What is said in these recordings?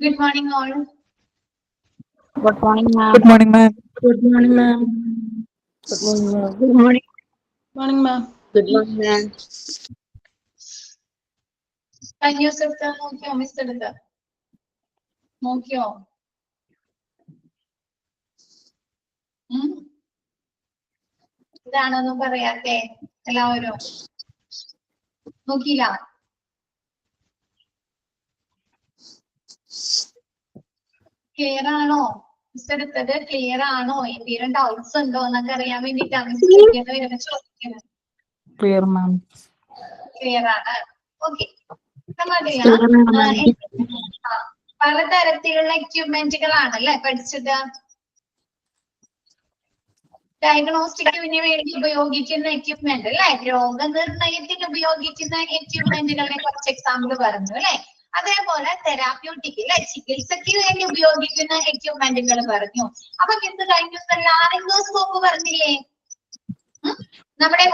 Good morning, all. Good morning, ma'am. Good morning, ma'am. Good morning, ma'am. Good morning, ma'am. Good morning. Morning, ma'am. Good morning, ma'am. Can you sister നോക്കിയോ miss എടുത്ത് നോക്കിയോ? ഇതാണോന്നും പറയാത്തെ എല്ലാവരും നോക്കിയില്ല? Clear ആണോ? Miss എടുത്തത് clear ആണോ? എന്തെങ്കിലും doubts ഉണ്ടോ എന്നൊക്കെ അറിയാൻ വേണ്ടിയിട്ടാണ് മിസ് ചോദിക്കുന്നത്. Clear, ma'am. ക്ലിയർ ആണ്. ഓക്കെ. Clear പലതരത്തിലുള്ള എക്യുപ്മെന്റുകളാണ് അല്ലെ പഠിച്ചത്. ഡയഗ്നോസ്റ്റിക്കിന് വേണ്ടി ഉപയോഗിക്കുന്ന എക്യുപ്മെന്റ് അല്ലെ, രോഗനിർണയത്തിന് ഉപയോഗിക്കുന്ന എക്യുപ്മെന്റുകളെ കുറച്ച് എക്സാമ്പിൾ പറഞ്ഞു അല്ലെ. അതേപോലെ തെറാപ്യൂട്ടിക് അല്ലെ, ചികിത്സയ്ക്ക് വേണ്ടി ഉപയോഗിക്കുന്ന എക്യുപ്മെന്റുകൾ പറഞ്ഞു. അപ്പൊ ഇത് കഴിഞ്ഞ ദിവസം ലാറിംഗോസ്കോപ്പ് പറഞ്ഞില്ലേ? നമ്മുടെ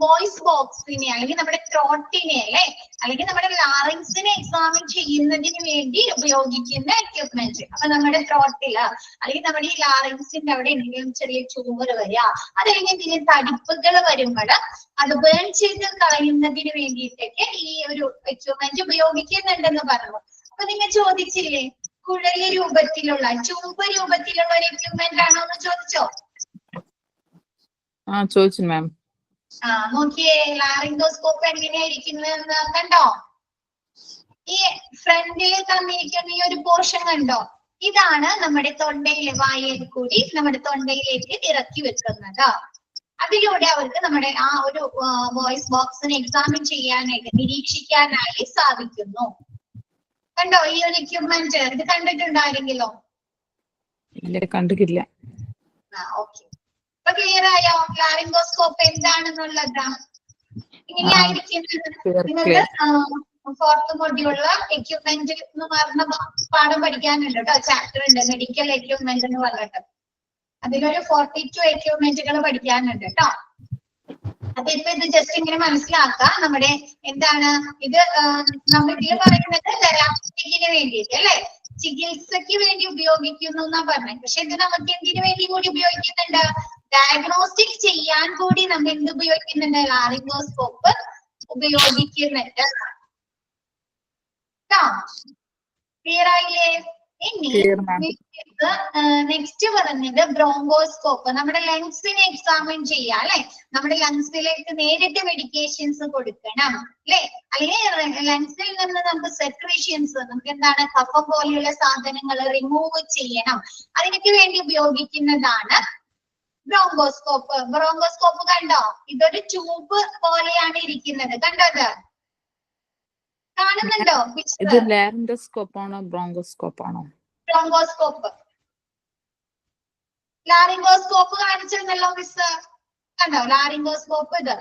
വോയിസ് ബോക്സിനെ അല്ലെങ്കിൽ നമ്മുടെ ത്രോട്ടിനെ അല്ലെ, അല്ലെങ്കിൽ നമ്മുടെ ലാറിങ്സിനെ എക്സാമിൻ ചെയ്യുന്നതിന് വേണ്ടി ഉപയോഗിക്കുന്ന എക്യുപ്മെന്റ്. അപ്പൊ നമ്മുടെ ത്രോട്ടില് അല്ലെങ്കിൽ നമ്മുടെ ഈ ലാറിങ്സിന്റെ അവിടെ എന്തെങ്കിലും ചെറിയ ട്യൂമർ വരിക, അതല്ലെങ്കിൽ എന്തെങ്കിലും തടിപ്പുകൾ വരുമ്പോൾ അത് ബേൺ ചെയ്ത് കളയുന്നതിന് വേണ്ടിയിട്ടൊക്കെ ഈ ഒരു എക്യുപ്മെന്റ് ഉപയോഗിക്കുന്നുണ്ടെന്ന് പറഞ്ഞു. അപ്പൊ നിങ്ങൾ ചോദിച്ചില്ലേ കുഴല് രൂപത്തിലുള്ള ട്യൂബ് രൂപത്തിലുള്ള ഒരു എക്യുപ്മെന്റ് ആണോ എന്ന് ചോദിച്ചോ? ചോദിച്ചു മാം. നോക്കിയേ ലാറിംഗോസ്കോപ്പ് എങ്ങനെയായിരിക്കുന്നതെന്ന് കണ്ടോ? ഈ ഫ്രണ്ടിൽ തന്നിരിക്കുന്ന ഈ ഒരു പോർഷൻ കണ്ടോ? ഇതാണ് നമ്മുടെ തൊണ്ടയിലെ വായയിൽ കൂടി നമ്മുടെ തൊണ്ടയിലേക്ക് ഇറക്കി വെക്കുന്നത്. അതിലൂടെ അവർക്ക് നമ്മുടെ ആ ഒരു വോയിസ് ബോക്സിനെ എക്സാമിൻ ചെയ്യാനായിട്ട് നിരീക്ഷിക്കാനായി സാധിക്കുന്നു. കണ്ടോ ഈ ഒരു എക്യുപ്മെന്റ്? ഇത് കണ്ടിട്ടുണ്ടായിരുന്നെങ്കിലോ? ഇല്ല, കണ്ടിട്ടില്ല. ഓക്കെ. അപ്പൊ ക്ലിയർ ആയോ ലാറിംഗോസ്കോപ്പ് എന്താണെന്നുള്ളത്? ഇങ്ങനെയായിരിക്കുന്നത്. നിങ്ങൾക്ക് ഫോർത്ത് മൊഡ്യൂളില് എക്യുപ്മെന്റ് എന്ന് പറഞ്ഞ പാഠം പഠിക്കാനുണ്ട് കേട്ടോ. ചാപ്റ്റർ ഉണ്ട് മെഡിക്കൽ എക്യുപ്മെന്റ് എന്ന് പറഞ്ഞിട്ട്. അതിലൊരു 42 എക്യുപ്മെന്റുകൾ പഠിക്കാനുണ്ട് കേട്ടോ. അപ്പൊ ഇപ്പൊ ഇത് ജസ്റ്റ് ഇങ്ങനെ മനസ്സിലാക്കാം. നമ്മുടെ എന്താണ് ഇത് നമ്മൾ ഇതിൽ പറയുന്നത് തെറാപ്പിക്ക് വേണ്ടിയിട്ട് അല്ലെ, ചികിത്സക്ക് വേണ്ടി ഉപയോഗിക്കുന്നു എന്നാ പറഞ്ഞത്. പക്ഷെ ഇത് നമുക്ക് എന്തിനു വേണ്ടി കൂടി ഉപയോഗിക്കുന്നുണ്ട്? ഡയഗ്നോസ്റ്റിക് ചെയ്യാൻ കൂടി നമ്മൾ എന്ത് ഉപയോഗിക്കുന്നുണ്ട്? ലാറിംഗോസ്കോപ്പ് ഉപയോഗിക്കുന്നുണ്ട്. ക്ലിയർ ആയില്ലേ? ഇനി നെക്സ്റ്റ് പറഞ്ഞത് ബ്രോങ്കോസ്കോപ്പ്. നമ്മുടെ ലങ്സിനെ എക്സാമിൻ ചെയ്യാം അല്ലെ. നമ്മുടെ ലങ്സിലേക്ക് നേരിട്ട് മെഡിക്കേഷൻസ് കൊടുക്കണം അല്ലെ, അല്ലെങ്കിൽ ലങ്സിൽ നിന്ന് നമുക്ക് സെക്രീഷൻസ്, നമുക്ക് എന്താണ് കഫം പോലെയുള്ള സാധനങ്ങൾ റിമൂവ് ചെയ്യണം. അതിനൊക്കെ വേണ്ടി ഉപയോഗിക്കുന്നതാണ് ബ്രോങ്കോസ്കോപ്പ്. ബ്രോങ്കോസ്കോപ്പ് കണ്ടോ? ഇതൊരു ട്യൂബ് പോലെയാണ് ഇരിക്കുന്നത്. കണ്ടത് കാണുന്നുണ്ടോ? ഇത് ലാറിംഗോസ്കോപ്പ് ആണോ ബ്രോങ്കോസ്കോപ്പ് ആണോ? ബ്രോങ്കോസ്കോപ്പ്. ലാറിംഗോസ്കോപ്പ് കാണിച്ചിരുന്നല്ലോ മിസ്. കണ്ടോ ലാറിംഗോസ്കോപ്പ്? ഇത്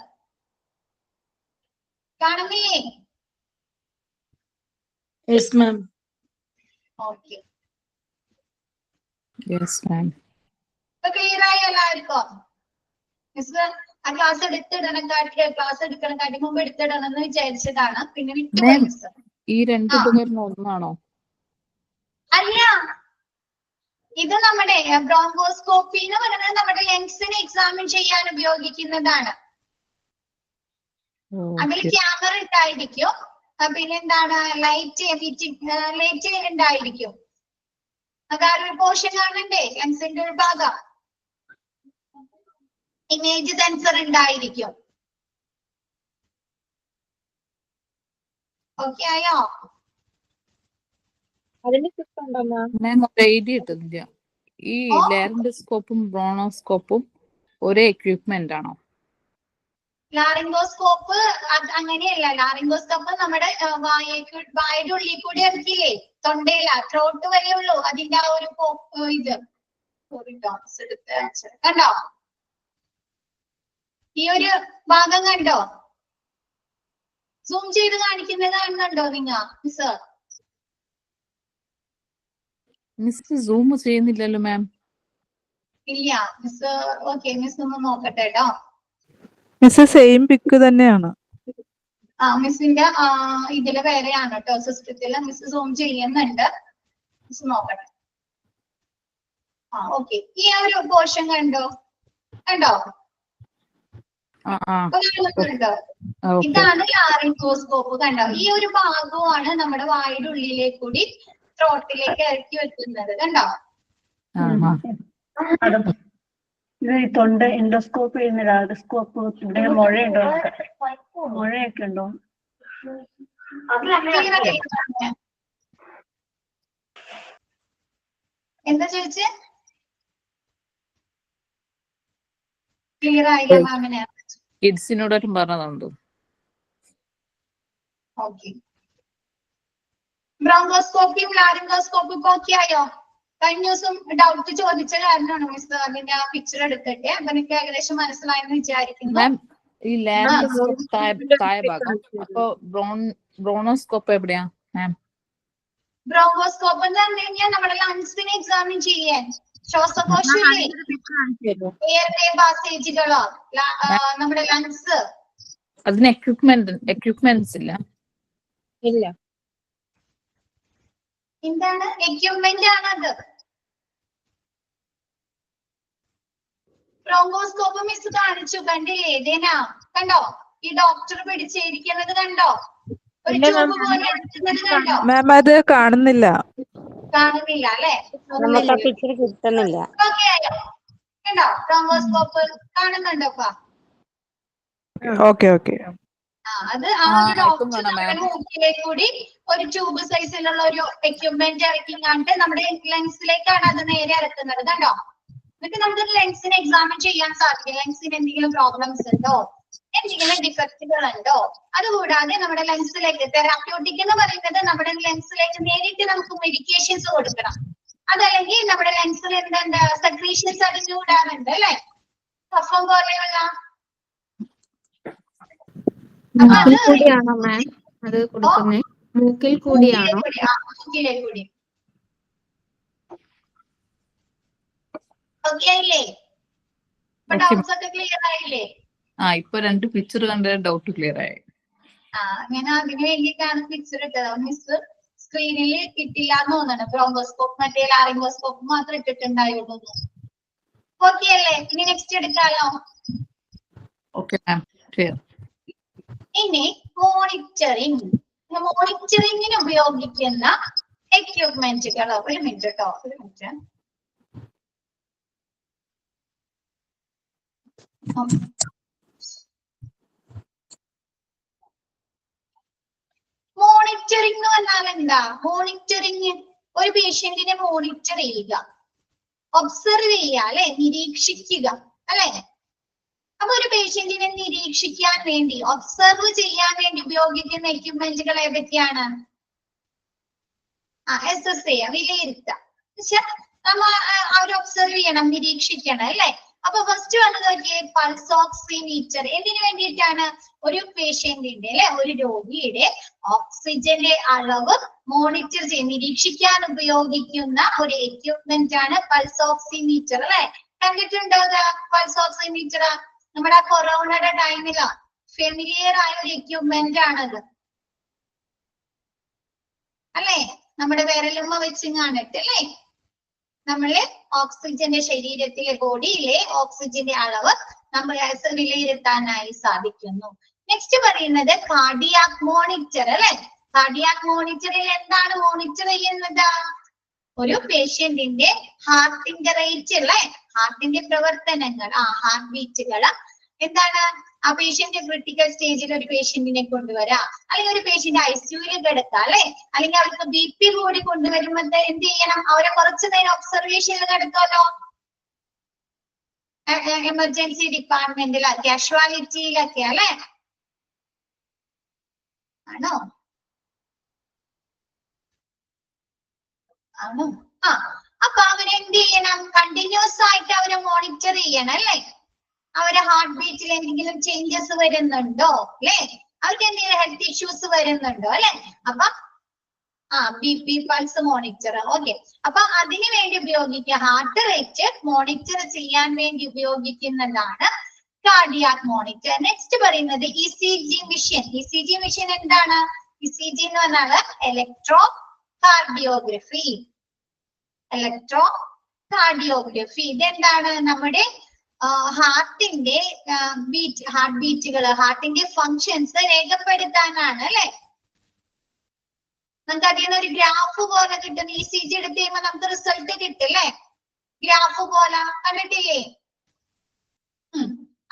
കാണുന്നില്ലേ? Yes, ma'am. Okay. Yes ma'am. ഇപ്പൊ ക്ലിയർ ആയോ എല്ലാവർക്കും? മിസ് ആ ക്ലാസ് എടുക്കണക്കാട്ടി മുമ്പ് എടുത്തിടണം എന്ന് വിചാരിച്ചതാണ്, പിന്നെ വിട്ടുപോയി മിസ്. ഈ രണ്ട് ഉപകരണം ഒന്നാണോ? അല്ല, ഇത് നമ്മുടെ ബ്രോങ്കോസ്കോപ്പി എന്ന് പറയുന്നത് നമ്മുടെ ലങ്സിനെ എക്സാമിൻ ചെയ്യാൻ ഉപയോഗിക്കുന്നതാണ്. അതിൽ ക്യാമറ ഉണ്ടായിരിക്കും, പിന്നെ എന്താണ് ലൈറ്റ് ഉണ്ടായിരിക്കും. അതൊരു പോർഷൻ കാണണ്ടേ ലങ്സിന്റെ ഒരു ഭാഗം. ഇമേജ് സെൻസർ ഉണ്ടായിരിക്കും. ഓക്കെ ആയോ? എഴുതിയിട്ടില്ല. ഈ ലാറിംഗോസ്കോപ്പും ബ്രോണോസ്കോപ്പും ഒരേ എക്വിപ്മെന്റ് ആണോ? ലാറിംഗോസ്കോപ്പ് അങ്ങനെയല്ല. ലാറിംഗോസ്കോപ്പ് നമ്മുടെ വായുടെ ഉള്ളിൽ കൂടി ഇറക്കില്ലേ, തൊണ്ടയില ത്രോട്ട് വരെ ഉള്ളൂ അതിന്റെ ആ ഒരു ഇത്. കണ്ടോ ഈ ഒരു ഭാഗം? കണ്ടോ? സൂം ചെയ്ത് കാണിക്കുന്നത് കാണുന്നുണ്ടോ നിങ്ങ മിസ്? മിസ് സൂം ചെയ്യുന്നില്ലല്ലോ മാം. ഇല്ല മിസ്. ഓക്കെ മിസ് ഒന്ന് നോക്കട്ടെ കേട്ടോ. മിസ് സെയിം പിക്ക് തന്നെയാണ്. മിസ്സിന്റെ ഇതില് വേറെയാണ് കേട്ടോ, സിസ്റ്റത്തില് മിസ് സൂം ചെയ്യുന്നുണ്ട്. നോക്കണം. ഓക്കെ, ഈ ഒരു പോർഷൻ കണ്ടോ? ഇതാണ് ലാറിംഗോസ്കോപ്പ്. കണ്ടോ? ഈ ഒരു ഭാഗമാണ് നമ്മുടെ വായുടെ ഉള്ളിലേക്ക് കൂടി ത്രോട്ടിലേക്ക് ഇറക്കി വെക്കുന്നത്. കണ്ടോ? തൊണ്ട എൻഡോസ്കോപ്പ് ചെയ്യുന്ന ലാറിംഗോസ്കോപ്പ്. ഇവിടെ മുഴയുണ്ടോ? മുഴയൊക്കെ ഉണ്ടോ? എന്താ ചോദിച്ചേ? ക്ലിയർ ആയില്ല മാമിനെ. കിഡ്സിനോടും പറഞ്ഞതുണ്ട്. ഓക്കെ, ബ്രോങ്കോസ്കോപ്പിയും ലാറിംഗോസ്കോപ്പും ഇപ്പൊ ഓക്കെ ആയോ? കഴിഞ്ഞ ദിവസം ഡൗട്ട് ചോദിച്ച കാരണമാണ് മിസ് അതിന്റെ ആ പിക്ചർ എടുത്തിട്ട്. അപ്പൊ എനിക്ക് ഏകദേശം മനസ്സിലായെന്ന് വിചാരിക്കുന്നു. മാം, ഈ ലാറിംഗോസ്കോപ്പ് താഴെ ഭാഗം, അപ്പൊ ബ്രോണോസ്കോപ്പ് എവിടെയാ മാം? ബ്രോങ്കോസ്കോപ്പ് എന്ന് പറഞ്ഞു കഴിഞ്ഞാൽ നമ്മുടെ ലങ്സിനെ എക്സാമിൻ ചെയ്യാൻ. ശ്വാസകോശമില്ലേ, എയർവേ പാസേജുകളോ നമ്മുടെ ലങ്സ്. അതിന് എക്യുപ്മെന്റ്സ് ഇല്ല. എന്താണ് എക്യുപ്മെന്റ് ആണത്? ബ്രോങ്കോസ്കോപ്പ് മിസ് കാണിച്ചു, കണ്ടില്ലേ? ഇതേനാ, കണ്ടോ? ഈ ഡോക്ടർ പിടിച്ചിരിക്കുന്നത് കണ്ടോ? ഒരു ട്യൂബ് പോലെ എടുക്കുന്നത് കണ്ടോ? മാം അത് കാണുന്നില്ല. കാണുന്നില്ല അല്ലെ? പിക്ചർ കിട്ടുന്നില്ല. ഓക്കെ ആയോ? കണ്ടോ? ബ്രോങ്കോസ്കോപ്പ് കാണുന്നുണ്ടോ? Okay okay. അത് ആ ഒരു ഡോക്ടർ നമ്മുടെ മൂക്കിലേക്ക് കൂടി ഒരു ട്യൂബ് സൈസിലുള്ള ഒരു എക്യുപ്മെന്റ് ഇറക്കിങ്ങാണ്ട് നമ്മുടെ ലെൻസിലേക്കാണ് അത് നേരെ ഇറക്കുന്നത്. കണ്ടോ? എന്നിട്ട് നമുക്ക് ലെൻസിനെ എക്സാമിൻ ചെയ്യാൻ സാധിക്കും. ലെൻസിന് എന്തെങ്കിലും പ്രോബ്ലംസ് ഉണ്ടോ, എന്തെങ്കിലും ഡിഫക്റ്റുകൾ ഉണ്ടോ? അതുകൂടാതെ നമ്മുടെ ലെൻസിലേക്ക് തെറാപ്യൂട്ടിക് എന്ന് പറയുന്നത് നമ്മുടെ ലെൻസിലേക്ക് നേരിട്ട് നമുക്ക് മെഡിക്കേഷൻസ് കൊടുക്കണം. അതല്ലെങ്കിൽ നമ്മുടെ ലെൻസിൽ എന്തുണ്ട്, സെക്രീഷൻസ് അടിഞ്ഞുകൂടാറുണ്ട് അല്ലെ? കഫം പോലെയുള്ള. മൂക്കിൽ കൂടിയാണോ മാം അത് കൊടുക്കുന്നത്? മൂക്കിൽ കൂടിയാണോ? മൂക്കിലെ കൂടി. ഓക്കെ ആയില്ലേ? ഇപ്പൊ ഡൗട്ട്സ് ഒക്കെ ക്ലിയർ ആയില്ലേ? ഇപ്പൊ 2 പിക്ചർ കണ്ട ഡൗട്ട് ക്ലിയർ ആയി. അങ്ങനെ അതിന് വേണ്ടിയിട്ടാണ് പിക്ചർ ഇട്ടത്. മിസ് സ്ക്രീനിൽ കിട്ടില്ല എന്ന് തോന്നുന്നു. ബ്രോങ്കോസ്കോപ്പ് മറ്റേ ലാറിംഗോസ്കോപ്പ് മാത്രം ഇട്ടിട്ടുണ്ടായിരുന്നു. ഓക്കെ അല്ലേ? ഇനി നെക്സ്റ്റ് എടുക്കാലോ. Okay ma'am, clear. ഇനി മോണിറ്ററിങ്ങിന് ഉപയോഗിക്കുന്ന എക്യുപ്മെന്റുകൾ. ഒരു മിനിറ്റ് കേട്ടോ, ഒരു മിനിറ്റ്. മോണിറ്ററിംഗ് എന്ന് പറഞ്ഞാൽ എന്താ? മോണിറ്ററിങ് ഒരു പേഷ്യന്റിനെ മോണിറ്റർ ചെയ്യുക, ഒബ്സർവ് ചെയ്യുക അല്ലെ, നിരീക്ഷിക്കുക അല്ലെ. അപ്പൊ ഒരു പേഷ്യന്റിനെ നിരീക്ഷിക്കാൻ വേണ്ടി, ഒബ്സർവ് ചെയ്യാൻ വേണ്ടി ഉപയോഗിക്കുന്ന എക്യുപ്മെന്റുകൾ ഏതൊക്കെയാണ്? അസസ് ചെയ്യുക, വിലയിരുത്തുക. പക്ഷെ നമ്മൾ അവർ ഒബ്സർവ് ചെയ്യണം, നിരീക്ഷിക്കണം അല്ലെ. അപ്പൊ ഫസ്റ്റ് വന്നത് നോക്കിയേ, പൾസ് ഓക്സിമീറ്റർ. എന്തിനു വേണ്ടിയിട്ടാണ്? ഒരു പേഷ്യന്റിന്റെ അല്ലെ, ഒരു രോഗിയുടെ ഓക്സിജന്റെ അളവ് മോണിറ്റർ ചെയ്ത് നിരീക്ഷിക്കാൻ ഉപയോഗിക്കുന്ന ഒരു എക്യുപ്മെന്റ് ആണ് പൾസ് ഓക്സിമീറ്റർ അല്ലെ. കണ്ടിട്ടുണ്ടോ പൾസ് ഓക്സിമീറ്റർ? നമ്മുടെ കൊറോണയുടെ ടൈമില് ഫെമിലിയർ ആയ ഒരു എക്യുപ്മെന്റ് ആണത് അല്ലെ. നമ്മുടെ വിരലുമ്മ വെച്ച് കാണിട്ട് അല്ലെ, നമ്മള് ഓക്സിജന്റെ ശരീരത്തിലെ ബോഡിയിലെ ഓക്സിജന്റെ അളവ് നമ്മൾ വിലയിരുത്താനായി സാധിക്കുന്നു. നെക്സ്റ്റ് പറയുന്നത് കാർഡിയാക് മോണിറ്റർ അല്ലെ. കാർഡിയാക് മോണിറ്ററിൽ എന്താണ് മോണിറ്റർ ചെയ്യുന്നത്? ഒരു പേഷ്യന്റിന്റെ ഹാർട്ടിന്റെ റേറ്റ് അല്ലെ, ഹാർട്ടിന്റെ പ്രവർത്തനങ്ങൾ, ഹാർട്ട് ബീറ്റുകൾ എന്താണ്? ആ പേഷ്യന്റ് ക്രിട്ടിക്കൽ സ്റ്റേജിൽ ഒരു പേഷ്യന്റിനെ കൊണ്ടുവരാ, അല്ലെങ്കിൽ ഒരു പേഷ്യന്റ് ഐസിയുവിൽ കിടക്കുക അല്ലെ, അല്ലെങ്കിൽ അവർക്ക് BP കൂടി കൊണ്ടുവരുമ്പോൾ എന്ത് ചെയ്യണം? അവരെ കുറച്ചു നേരം ഒബ്സർവേഷനിൽ കിടക്കാമല്ലോ. എമർജൻസി ഡിപ്പാർട്ട്മെന്റിൽ, കാഷ്വാലിറ്റിയിലൊക്കെ അല്ലെ. ആണോ? അപ്പൊ അവരെന്ത് ചെയ്യണം? കണ്ടിന്യൂസ് ആയിട്ട് അവരെ മോണിറ്റർ ചെയ്യണം അല്ലെ. അവരെ ഹാർട്ട് ബീറ്റിൽ എന്തെങ്കിലും ചേഞ്ചസ് വരുന്നുണ്ടോ അല്ലെ, അവർക്ക് എന്തെങ്കിലും ഹെൽത്ത് ഇഷ്യൂസ് വരുന്നുണ്ടോ അല്ലെ. അപ്പൊ BP പൾസ് മോണിറ്റർ. ഓക്കെ, അപ്പൊ അതിനു വേണ്ടി ഉപയോഗിക്കുക, ഹാർട്ട് റേറ്റ് മോണിറ്റർ ചെയ്യാൻ വേണ്ടി ഉപയോഗിക്കുന്നതാണ് കാർഡിയാക് മോണിറ്റർ. നെക്സ്റ്റ് പറയുന്നത് ECG മെഷീൻ. ECG മെഷീൻ എന്താണ്? ECG എന്ന് പറഞ്ഞാൽ ഇലക്ട്രോ കാർഡിയോഗ്രഫി. Electro cardiography. ഇതെന്താണ്? നമ്മുടെ ഹാർട്ടിന്റെ ഹാർട്ട് ബീറ്റുകൾ, ഹാർട്ടിന്റെ ഫങ്ഷൻസ് രേഖപ്പെടുത്താനാണ് അല്ലെ. നമുക്ക് അതിൽ നിന്ന് ഒരു ഗ്രാഫ് പോലെ കിട്ടും. ECG എടുത്ത് കഴിയുമ്പോൾ നമുക്ക് റിസൾട്ട് കിട്ടും അല്ലെ, ഗ്രാഫ് പോലെ കണ്ടിട്ടില്ലേ?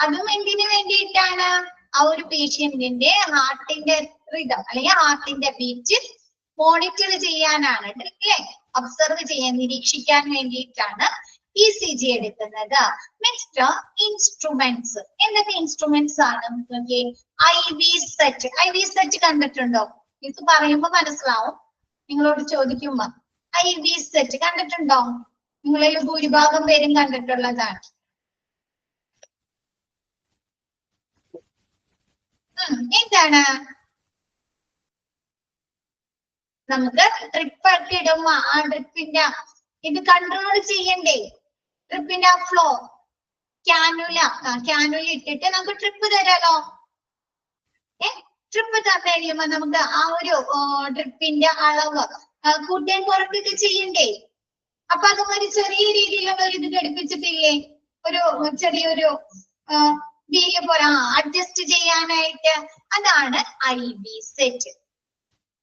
അതും എന്തിനു വേണ്ടിയിട്ടാണ്? ആ ഒരു പേഷ്യന്റിന്റെ ഹാർട്ടിന്റെ റിതം അല്ലെങ്കിൽ ഹാർട്ടിന്റെ ബീറ്റ് മോണിറ്റർ ചെയ്യാനാണ് അല്ലെ, ഒബ്സർവ് ചെയ്യാൻ, നിരീക്ഷിക്കാൻ വേണ്ടിയിട്ടാണ് ECG എടുക്കുന്നത്. Next instruments. എന്തൊക്കെ ഇൻസ്ട്രുമെന്റ്സ് ആണ്? IV set. IV സെറ്റ് കണ്ടിട്ടുണ്ടോ? ഇത് പറയുമ്പോ മനസ്സിലാവും, നിങ്ങളോട് ചോദിക്കുമ്പോ. IV സെറ്റ് കണ്ടിട്ടുണ്ടോ? നിങ്ങളിൽ ഭൂരിഭാഗം പേരും കണ്ടിട്ടുള്ളതാണ്. എന്താണ്? നമുക്ക് ട്രിപ്പ് ഒക്കെ ഇടുമ്പോ ആ ട്രിപ്പിന്റെ ഇത് കൺട്രോൾ ചെയ്യണ്ടേ? ട്രിപ്പിന്റെ ഫ്ലോ, ക്യാനുല ഇട്ടിട്ട് നമുക്ക് ട്രിപ്പ് തരാലോ. ട്രിപ്പ് തന്നു കഴിയുമ്പോ നമുക്ക് ആ ഒരു ട്രിപ്പിന്റെ അളവ് കൂട്ടുകയും കുറയ്ക്കുകയൊക്കെ ചെയ്യണ്ടേ? അപ്പൊ അതും ഒരു ചെറിയ രീതിയിലുള്ള ഒരു ഇത് ഘടിപ്പിച്ചിട്ടില്ലേ? ഒരു ചെറിയൊരു വീല് പോലെ അഡ്ജസ്റ്റ് ചെയ്യാനായിട്ട്. അതാണ് IV സെറ്റ്.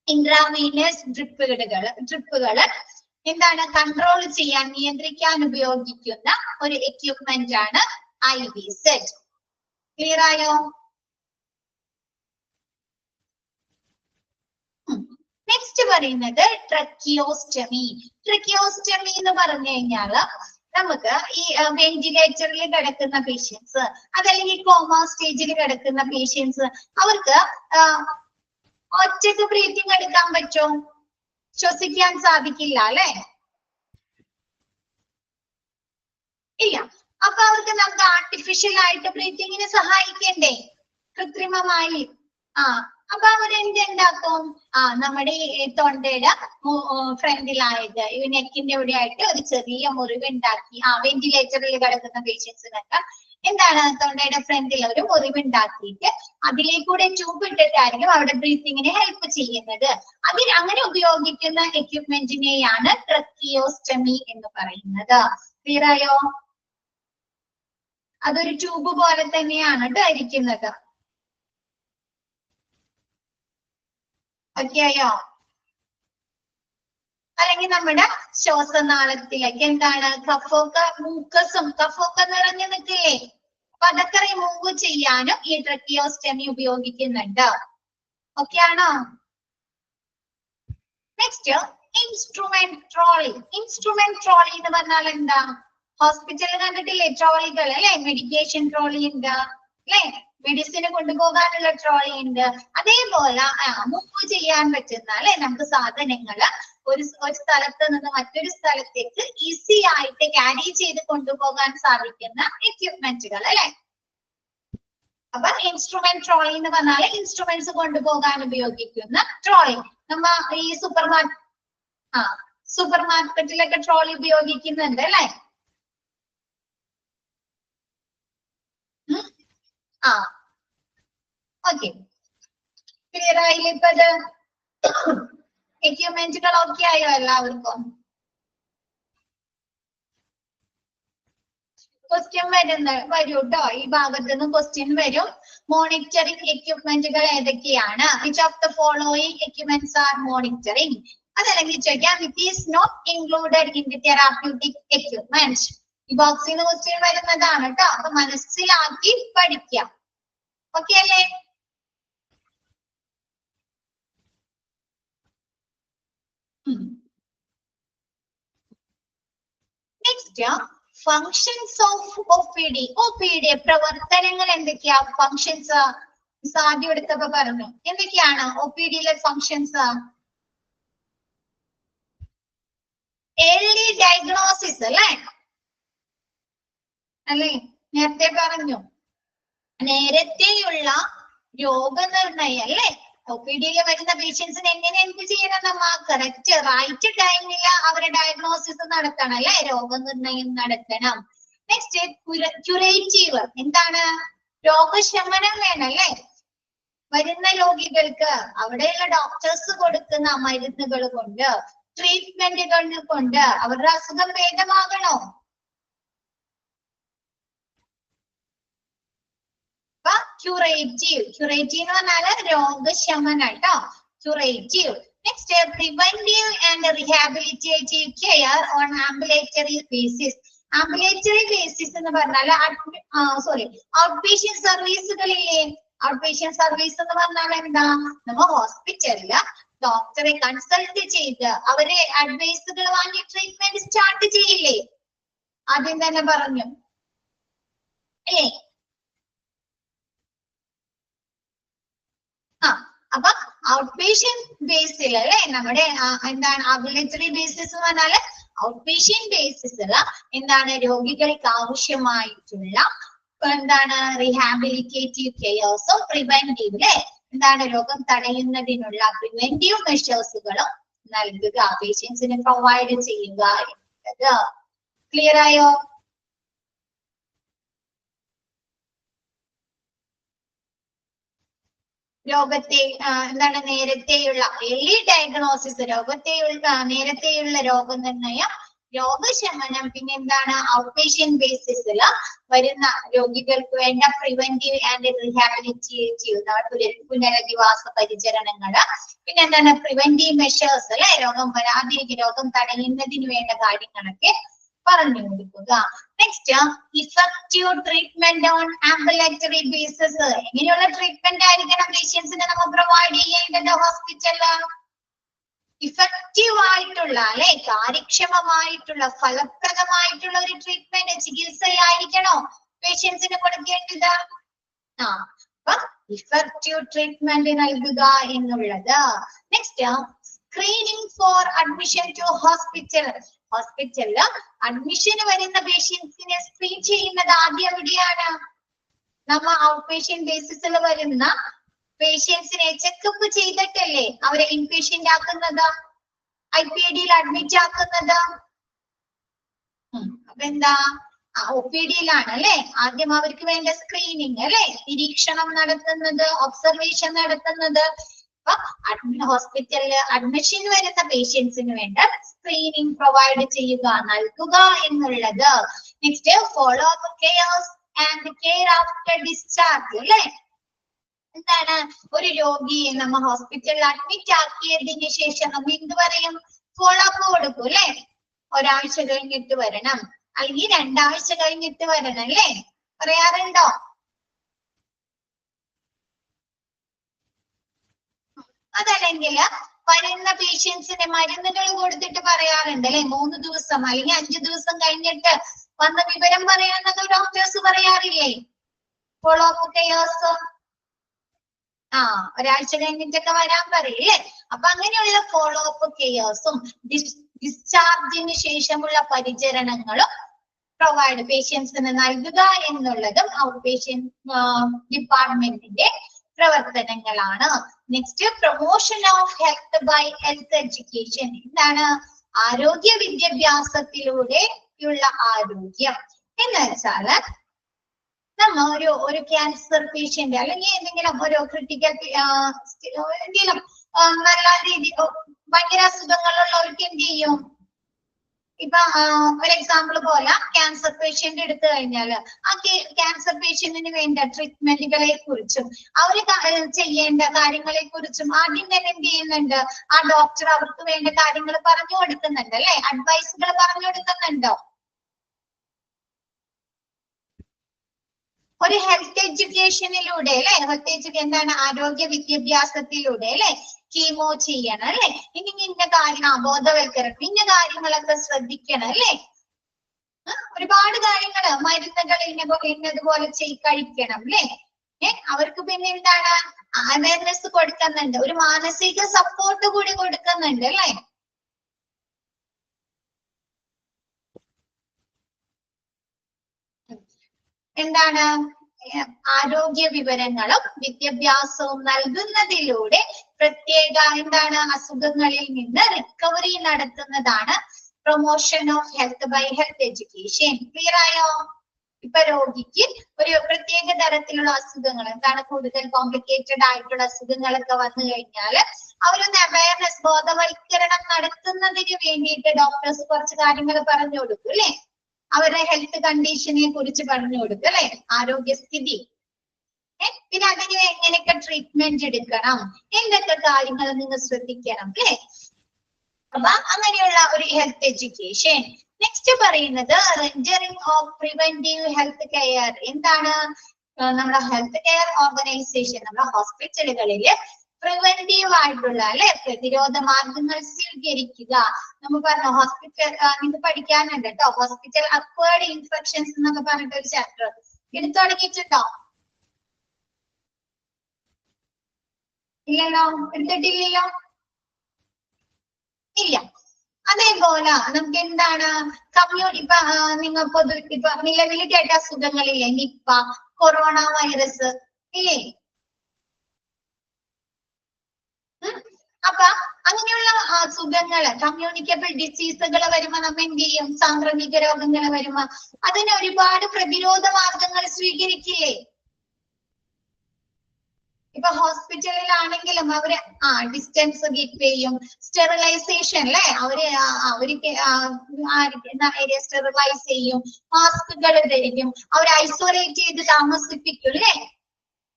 ഇൻട്രാവീനസ് ഡ്രിപ്പുകള് എന്താണ്? കൺട്രോൾ ചെയ്യാൻ, നിയന്ത്രിക്കാൻ ഉപയോഗിക്കുന്ന ഒരു എക്യുപ്മെന്റ് ആണ് IV സെറ്റ്. ക്ലിയർ ആയോ? നെക്സ്റ്റ് പറയുന്നത് ട്രക്കിയോസ്റ്റമി. ട്രക്കിയോസ്റ്റമി എന്ന് പറഞ്ഞു കഴിഞ്ഞാല് നമുക്ക് ഈ വെന്റിലേറ്ററിൽ കിടക്കുന്ന പേഷ്യൻസ്, അതല്ലെങ്കിൽ കോമ സ്റ്റേജിൽ കിടക്കുന്ന പേഷ്യൻസ്, അവർക്ക് ഒറ്റക്ക് ബ്രീത്തിങ് എടുക്കാൻ പറ്റും? ശ്വസിക്കാൻ സാധിക്കില്ല അല്ലെ? ഇല്ല. അപ്പൊ അവർക്ക് നമുക്ക് ആർട്ടിഫിഷ്യൽ ആയിട്ട് ബ്രീത്തിങ്ങിന് സഹായിക്കണ്ടേ? കൃത്രിമമായി. അപ്പൊ അവരെന്തുണ്ടാക്കും? നമ്മുടെ ഈ തൊണ്ടയുടെ ഫ്രണ്ടിലായിട്ട് ഈ നെക്കിന്റെ ഇവിടെ ആയിട്ട് ഒരു ചെറിയ മുറിവുണ്ടാക്കി, വെന്റിലേറ്ററിൽ കിടക്കുന്ന പേഷ്യൻസിനൊക്കെ എന്താണ്, തൊണ്ടയുടെ ഫ്രണ്ടിൽ ഒരു മുറിവുണ്ടാക്കിയിട്ട് അതിലേക്കൂടെ ട്യൂബ് ഇട്ടിട്ടായിരിക്കും അവിടെ ബ്രീത്തിങ്ങിന് ഹെൽപ്പ് ചെയ്യുന്നത്. അങ്ങനെ ഉപയോഗിക്കുന്ന എക്യുപ്മെന്റിനെയാണ് ട്രക്കിയോസ്റ്റമി എന്ന് പറയുന്നത്. ക്ലിയർ ആയോ? അതൊരു ട്യൂബ് പോലെ തന്നെയാണ് ഇരിക്കുന്നത്. ഓക്കെ ആയോ? അല്ലെങ്കിൽ നമ്മുടെ ശ്വാസനാളത്തിലേക്ക് എന്താണ്, കഫൊക്കെ കഫൊക്കെ നിറഞ്ഞു നിൽക്കില്ലേ? അപ്പൊ അതൊക്കെ റിമൂവ് ചെയ്യാനും ഈ ട്രക്കിയോസ്റ്റമി ഉപയോഗിക്കുന്നുണ്ട്. ഓക്കെ ആണോ? Next instrument trolley. Instrument trolley എന്ന് പറഞ്ഞാൽ എന്താ? ഹോസ്പിറ്റലിൽ കണ്ടിട്ടില്ലേ ട്രോളികൾ അല്ലെ? മെഡിക്കേഷൻ ട്രോളി ഉണ്ട് അല്ലെ, മെഡിസിന് കൊണ്ടുപോകാനുള്ള ട്രോളി ഉണ്ട്. അതേപോലെ മൂവ് ചെയ്യാൻ പറ്റുന്ന അല്ലെ, നമുക്ക് സാധനങ്ങള് ഒരു സ്ഥലത്ത് നിന്ന് മറ്റൊരു സ്ഥലത്തേക്ക് ഈസി ആയിട്ട് ക്യാരി ചെയ്ത് കൊണ്ടുപോകാൻ സാധിക്കുന്ന എക്യുപ്മെന്റുകൾ അല്ലെ. അപ്പൊ ഇൻസ്ട്രുമെന്റ് ട്രോളി എന്ന് പറഞ്ഞാൽ ഇൻസ്ട്രുമെന്റ്സ് കൊണ്ടുപോകാൻ ഉപയോഗിക്കുന്ന ട്രോളി. നമ്മ ഈ സൂപ്പർ മാർക്കറ്റിലൊക്കെ ട്രോളി ഉപയോഗിക്കുന്നുണ്ട് അല്ലെ. ഓക്കെ, ക്ലിയർ ആയില്ലേ? ഇപ്പൊ ഇത് എക്യുപ്മെന്റുകൾ ഓക്കെ ആയോ എല്ലാവർക്കും? ക്വസ്റ്റ്യൻ വരും കേട്ടോ, ഈ ഭാഗത്ത് നിന്ന് ക്വസ്റ്റ്യൻ വരും. മോണിറ്ററിംഗ് എക്യുപ്മെന്റുകൾ ഏതൊക്കെയാണ്? Which of the following equipments are monitoring? അതല്ലെങ്കിൽ ചോദിക്കാം it is not included in the therapeutic equipment. ഈ ബോക്സിൽ നിന്ന് ക്വസ്റ്റ്യൻ വരുന്നതാണ് കേട്ടോ, അപ്പൊ മനസ്സിലാക്കി പഠിക്കാം. ഓക്കെ അല്ലേ? Next functions of OPD. OPD പ്രവർത്തനങ്ങൾ എന്തൊക്കെയാ? ഫങ്ഷൻസ് ആദ്യം എടുത്തപ്പോ പറഞ്ഞു. എന്തൊക്കെയാണ് OPDയിലെ ഫങ്ഷൻസ്? ഏർലി ഡയഗ്നോസിസ് അല്ലേ? നേരത്തെ പറഞ്ഞു, നേരത്തെയുള്ള രോഗനിർണയം അല്ലേ? OPDയിൽ വരുന്ന പേഷ്യൻസിന് എങ്ങനെ എന്ത് ചെയ്യണം? നമ്മ കറക്റ്റ് റൈറ്റ് ടൈമിൽ അവരെ ഡയഗ്നോസിസ് നടത്തണം അല്ലെ, രോഗനിർണയം നടത്തണം. Next curative. എന്താണ്? രോഗശമനം വേണം അല്ലെ? വരുന്ന രോഗികൾക്ക് അവിടെയുള്ള ഡോക്ടേഴ്സ് കൊടുക്കുന്ന മരുന്നുകൾ കൊണ്ട് ട്രീറ്റ്മെന്റുകൾ കൊണ്ട് അവരുടെ അസുഖം ഭേദമാകണോ? ക്യൂറേറ്റീവ് എന്ന് പറഞ്ഞാല് രോഗശമനം കേട്ടോ, curative. Next preventive and rehabilitative care on ambulatory basis. Ambulatory basis എന്ന് പറഞ്ഞാൽ ഔട്ട് പേഷ്യന്റ് സർവീസുകളില്ലേ? ഔട്ട് പേഷ്യന്റ് സർവീസ് എന്ന് പറഞ്ഞാൽ എന്താ? നമ്മ ഹോസ്പിറ്റലില് ഡോക്ടറെ കൺസൾട്ട് ചെയ്ത് അവരെ അഡ്വൈസുകൾ വാങ്ങി ട്രീറ്റ്മെന്റ് സ്റ്റാർട്ട് ചെയ്യില്ലേ? ആദ്യം തന്നെ പറഞ്ഞു അല്ലേ? അപ്പൊ ഔട്ട് പേഷ്യന്റ് ബേസിൽ അല്ലെ നമ്മുടെ എന്താണ് ആംബുലേറ്ററി ബേസിസ് എന്ന് പറഞ്ഞാല് ഔട്ട് പേഷ്യന്റ് ബേസിസിൽ എന്താണ് രോഗികൾക്ക് ആവശ്യമായിട്ടുള്ള എന്താണ് റീഹാബിലിറ്റേറ്റീവ് കെയർസോ പ്രിവെന്റീവ് അല്ലെ എന്താണ് രോഗം തടയുന്നതിനുള്ള പ്രിവെന്റീവ് മെഷേഴ്സുകളും നൽകുക, പേഷ്യൻസിന് പ്രൊവൈഡ് ചെയ്യുക എന്നുള്ളത്. ക്ലിയർ ആയോ? രോഗത്തെ എന്താണ് നേരത്തെയുള്ള എർലി ഡയഗ്നോസിസ്, നേരത്തെയുള്ള രോഗനിർണയം, രോഗശമനം, പിന്നെ എന്താണ് ഔട്ട് പേഷ്യന്റ് ബേസിസിൽ വരുന്ന രോഗികൾക്ക് വേണ്ട പ്രിവെന്റീവ് ആൻഡ് റീഹാബിലിറ്റേറ്റീവ് പുനരധിവാസ പരിചരണങ്ങള്, പിന്നെ എന്താണ് പ്രിവെന്റീവ് മെഷേഴ്സ് അല്ലെ രോഗം വരാതിരിക്കും, രോഗം തടയുന്നതിന് വേണ്ട കാര്യങ്ങളൊക്കെ പറഞ്ഞു കൊടുക്കുക. Next effective treatment on ambulatory basis. എങ്ങനെയുള്ള ട്രീറ്റ്മെന്റ് ആയിരിക്കണം പേഷ്യൻസിന് നമ്മൾ പ്രൊവൈഡ് ചെയ്യേണ്ടത് ഹോസ്പിറ്റലില്? ഇഫക്റ്റീവ് ആയിട്ടുള്ള അല്ലെ കാര്യക്ഷമമായിട്ടുള്ള ഫലപ്രദമായിട്ടുള്ള ഒരു ട്രീറ്റ്മെന്റ് ചികിത്സയായിരിക്കണോ പേഷ്യൻസിന് കൊടുക്കേണ്ടത്? അപ്പൊ ഇഫക്റ്റീവ് ട്രീറ്റ്മെന്റ് നൽകുക എന്നുള്ളത്. Next screening for admission to ഹോസ്പിറ്റലില് അഡ്മിഷന് വരുന്ന പേഷ്യൻസിനെ സ്ക്രീൻ ചെയ്യുന്നത് ആദ്യം എവിടെയാണ്? നമ്മ ഔട്ട് പേഷ്യന്റ് ബേസിസിൽ വരുന്ന പേഷ്യൻസിനെ ചെക്കപ്പ് ചെയ്തിട്ടല്ലേ അവരെ ഇൻപേഷ്യന്റ് ആക്കുന്നത്, IPD അഡ്മിറ്റ് ആക്കുന്നത്? അപ്പൊ എന്താ OPD അല്ലെ ആദ്യം അവർക്ക് വേണ്ട സ്ക്രീനിങ് അല്ലെ, നിരീക്ഷണം നടത്തുന്നത്, ഒബ്സർവേഷൻ നടത്തുന്നത്. ഹോസ്പിറ്റലില് അഡ്മിഷൻ വരുന്ന പേഷ്യൻസിന് വേണ്ട സ്ക്രീനിങ് പ്രൊവൈഡ് ചെയ്യുക, നൽകുക എന്നുള്ളത്. Next follow up CARES and care after discharge അല്ലെ. എന്താണ് ഒരു രോഗിയെ നമ്മ ഹോസ്പിറ്റലിൽ അഡ്മിറ്റ് ആക്കിയതിന് ശേഷം നമ്മൾ എന്ത് പറയും? ഫോളോ അപ്പ് കൊടുക്കും അല്ലെ. ഒരാഴ്ച കഴിഞ്ഞിട്ട് വരണം, അല്ലെങ്കിൽ 2 ആഴ്ച കഴിഞ്ഞിട്ട് വരണം അല്ലെ, പറയാറുണ്ടോ? അതല്ലെങ്കിൽ വരുന്ന പേഷ്യൻസിന് മരുന്നുകൾ കൊടുത്തിട്ട് പറയാറുണ്ട് അല്ലെ, 3 ദിവസം അല്ലെങ്കിൽ 5 ദിവസം കഴിഞ്ഞിട്ട് വന്ന വിവരം പറയാനൊക്കെ ഡോക്ടേഴ്സ് പറയാറില്ലേ? ഫോളോ അപ്പ് കെയർസ് ഒരാഴ്ച കഴിഞ്ഞിട്ടൊക്കെ വരാൻ പറയില്ലേ. അപ്പൊ അങ്ങനെയുള്ള ഫോളോ അപ്പ് കെയർസും ഡിസ്ചാർജിന് ശേഷമുള്ള പരിചരണങ്ങളും പ്രൊവൈഡ് പേഷ്യൻസിന് നൽകുക എന്നുള്ളതും ഔട്ട് പേഷ്യന്റ് ഡിപ്പാർട്ട്മെന്റിന്റെ പ്രവർത്തനങ്ങളാണ്. Next promotion of health by health education. എന്താണ് ആരോഗ്യ വിദ്യാഭ്യാസത്തിലൂടെയുള്ള ആരോഗ്യം എന്ന് വെച്ചാല് നമ്മ ഒരു ക്യാൻസർ പേഷ്യന്റ് അല്ലെങ്കിൽ എന്തെങ്കിലും ഒരു ക്രിട്ടിക്കൽ എന്തെങ്കിലും നല്ല രീതി ഭയങ്കര അസുഖങ്ങളുള്ളവർക്ക് എന്ത് ചെയ്യും? ഇപ്പൊ ഒരു എക്സാമ്പിൾ പോലെ ക്യാൻസർ പേഷ്യന്റ് എടുത്തു കഴിഞ്ഞാൽ ആ ക്യാൻസർ പേഷ്യന്റിന് വേണ്ട ട്രീറ്റ്മെന്റുകളെ കുറിച്ചും അവര് ചെയ്യേണ്ട കാര്യങ്ങളെ കുറിച്ചും ആദ്യം തന്നെ എന്ത് ചെയ്യുന്നുണ്ട്? ആ ഡോക്ടർ അവർക്ക് വേണ്ട കാര്യങ്ങൾ പറഞ്ഞു കൊടുക്കുന്നുണ്ട് അല്ലെ, അഡ്വൈസുകൾ പറഞ്ഞു കൊടുക്കുന്നുണ്ടോ? ഒരു ഹെൽത്ത് എഡ്യൂക്കേഷനിലൂടെ അല്ലെ, എന്താണ് ആരോഗ്യ വിദ്യാഭ്യാസത്തിലൂടെ അല്ലെ, കീമോ ചെയ്യണം അല്ലെ, ഇനി ഇന്ന കാര്യം ബോധവൽക്കരണം, ഇന്ന കാര്യങ്ങളൊക്കെ ശ്രദ്ധിക്കണം അല്ലെ, ഒരുപാട് കാര്യങ്ങള് മരുന്നുകൾ ഇന്നതുപോലെ കഴിക്കണം അല്ലെ. അവർക്ക് പിന്നെ എന്താണ് അവയർനെസ് കൊടുക്കുന്നുണ്ട്, ഒരു മാനസിക സപ്പോർട്ട് കൂടി കൊടുക്കുന്നുണ്ട് അല്ലെ. എന്താണ് ആരോഗ്യ വിവരങ്ങളും വിദ്യാഭ്യാസവും നൽകുന്നതിലൂടെ പ്രത്യേക എന്താണ് അസുഖങ്ങളിൽ നിന്ന് റിക്കവറി നടത്തുന്നതാണ് promotion of health by health education. Clear ആയോ? ഇപ്പൊ രോഗിക്ക് ഒരു പ്രത്യേക തരത്തിലുള്ള അസുഖങ്ങൾ എന്താണ് കൂടുതൽ കോംപ്ലിക്കേറ്റഡ് ആയിട്ടുള്ള അസുഖങ്ങളൊക്കെ വന്നു കഴിഞ്ഞാൽ അവരൊന്ന് അവയർനെസ് ബോധവൽക്കരണം നടത്തുന്നതിന് വേണ്ടിയിട്ട് ഡോക്ടേഴ്സ് കുറച്ച് കാര്യങ്ങൾ പറഞ്ഞു കൊടുക്കും അല്ലെ, അവരുടെ ഹെൽത്ത് കണ്ടീഷനെ കുറിച്ച് പറഞ്ഞു കൊടുക്കും അല്ലെ, ആരോഗ്യസ്ഥിതി, പിന്നെ അതിന് എങ്ങനെയൊക്കെ ട്രീറ്റ്മെന്റ് എടുക്കണം, എന്തൊക്കെ കാര്യങ്ങൾ നിങ്ങൾ ശ്രദ്ധിക്കണം അല്ലെ. അപ്പൊ അങ്ങനെയുള്ള ഒരു ഹെൽത്ത് എഡ്യൂക്കേഷൻ. നെക്സ്റ്റ് പറയുന്നത് rendering of preventive health care. എന്താണ് നമ്മുടെ ഹെൽത്ത് കെയർ ഓർഗനൈസേഷൻ, നമ്മുടെ ഹോസ്പിറ്റലുകളില് പ്രിവെന്റീവ് ആയിട്ടുള്ള അല്ലെ പ്രതിരോധ മാർഗങ്ങൾ സ്വീകരിക്കുക. നമ്മൾ പറഞ്ഞു ഹോസ്പിറ്റൽ, നിങ്ങൾക്ക് പഠിക്കാനുണ്ട് കേട്ടോ, ഹോസ്പിറ്റൽ അക്വേർഡ് ഇൻഫെക്ഷൻസ് എന്നൊക്കെ പറഞ്ഞിട്ട് ഒരു ചാപ്റ്റർ എടുത്തു തുടങ്ങിയിട്ടുണ്ടോ? ഇല്ലല്ലോ, എടുത്തിട്ടില്ലല്ലോ, ഇല്ല. അതേപോലെ നമുക്ക് എന്താണ് ഇപ്പൊ നിങ്ങൾ ഇപ്പൊ നിലവിൽ കേട്ട അസുഖങ്ങളില്ലേ, നിപ്പ, കൊറോണ വൈറസ് ഇല്ലേ? അപ്പൊ അങ്ങനെയുള്ള അസുഖങ്ങള്, കമ്മ്യൂണിക്കബിൾ ഡിസീസുകൾ വരുമ്പോ നമ്മ എന്ത് ചെയ്യും? സാംക്രമിക രോഗങ്ങൾ വരുമ്പോ അതിന് ഒരുപാട് പ്രതിരോധ മാർഗങ്ങൾ സ്വീകരിക്കില്ലേ? ഇപ്പൊ ഹോസ്പിറ്റലിലാണെങ്കിലും അവര് ഡിസ്റ്റൻസ് കീപ്പ് ചെയ്യും, സ്റ്റെറിലൈസേഷൻ അല്ലെ, അവർക്ക് ഏരിയ സ്റ്റെറിലൈസ് ചെയ്യും, മാസ്കുകൾ ധരിക്കും, അവർ ഐസൊലേറ്റ് ചെയ്ത് താമസിപ്പിക്കും അല്ലെ,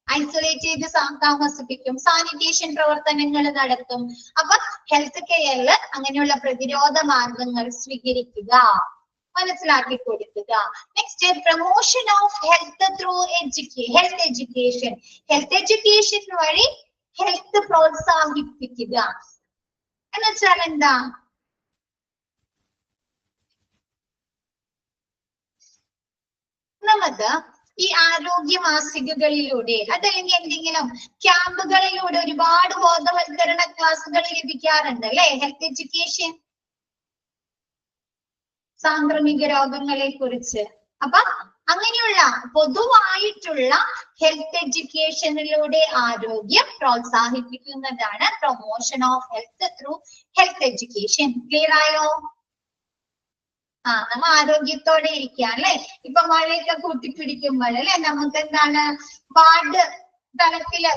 ഐസൊലേറ്റ് ചെയ്ത് താമസിപ്പിക്കും, സാനിറ്റേഷൻ പ്രവർത്തനങ്ങൾ നടത്തും. അപ്പൊ ഹെൽത്ത് കെയറിൽ അങ്ങനെയുള്ള പ്രതിരോധ മാർഗങ്ങൾ സ്വീകരിക്കുക, മനസ്സിലാക്കി കൊടുക്കുക. Next promotion of health through health education. Health education വഴി ഹെൽത്ത് പ്രോത്സാഹിപ്പിക്കുക എന്ന് വെച്ചാൽ എന്താ? നമുക്ക് ഈ ആരോഗ്യ മാസികകളിലൂടെ അതല്ലെങ്കിൽ എന്തെങ്കിലും ക്യാമ്പുകളിലൂടെ ഒരുപാട് ബോധവൽക്കരണ ക്ലാസ്സുകൾ ലഭിക്കാറുണ്ട് അല്ലെ, ഹെൽത്ത് എഡ്യൂക്കേഷൻ, സാംക്രമിക രോഗങ്ങളെ കുറിച്ച്. അപ്പൊ അങ്ങനെയുള്ള പൊതുവായിട്ടുള്ള ഹെൽത്ത് എഡ്യൂക്കേഷനിലൂടെ ആരോഗ്യം പ്രോത്സാഹിപ്പിക്കുന്നതാണ് promotion of health through health education. Clear ആയോ? നമ്മ ആരോഗ്യത്തോടെ ഇരിക്കുക അല്ലെ. ഇപ്പൊ മഴയൊക്കെ കൂട്ടിപ്പിടിക്കുമ്പോൾ അല്ലെ നമുക്ക് എന്താണ് വാർഡ് തലത്തില്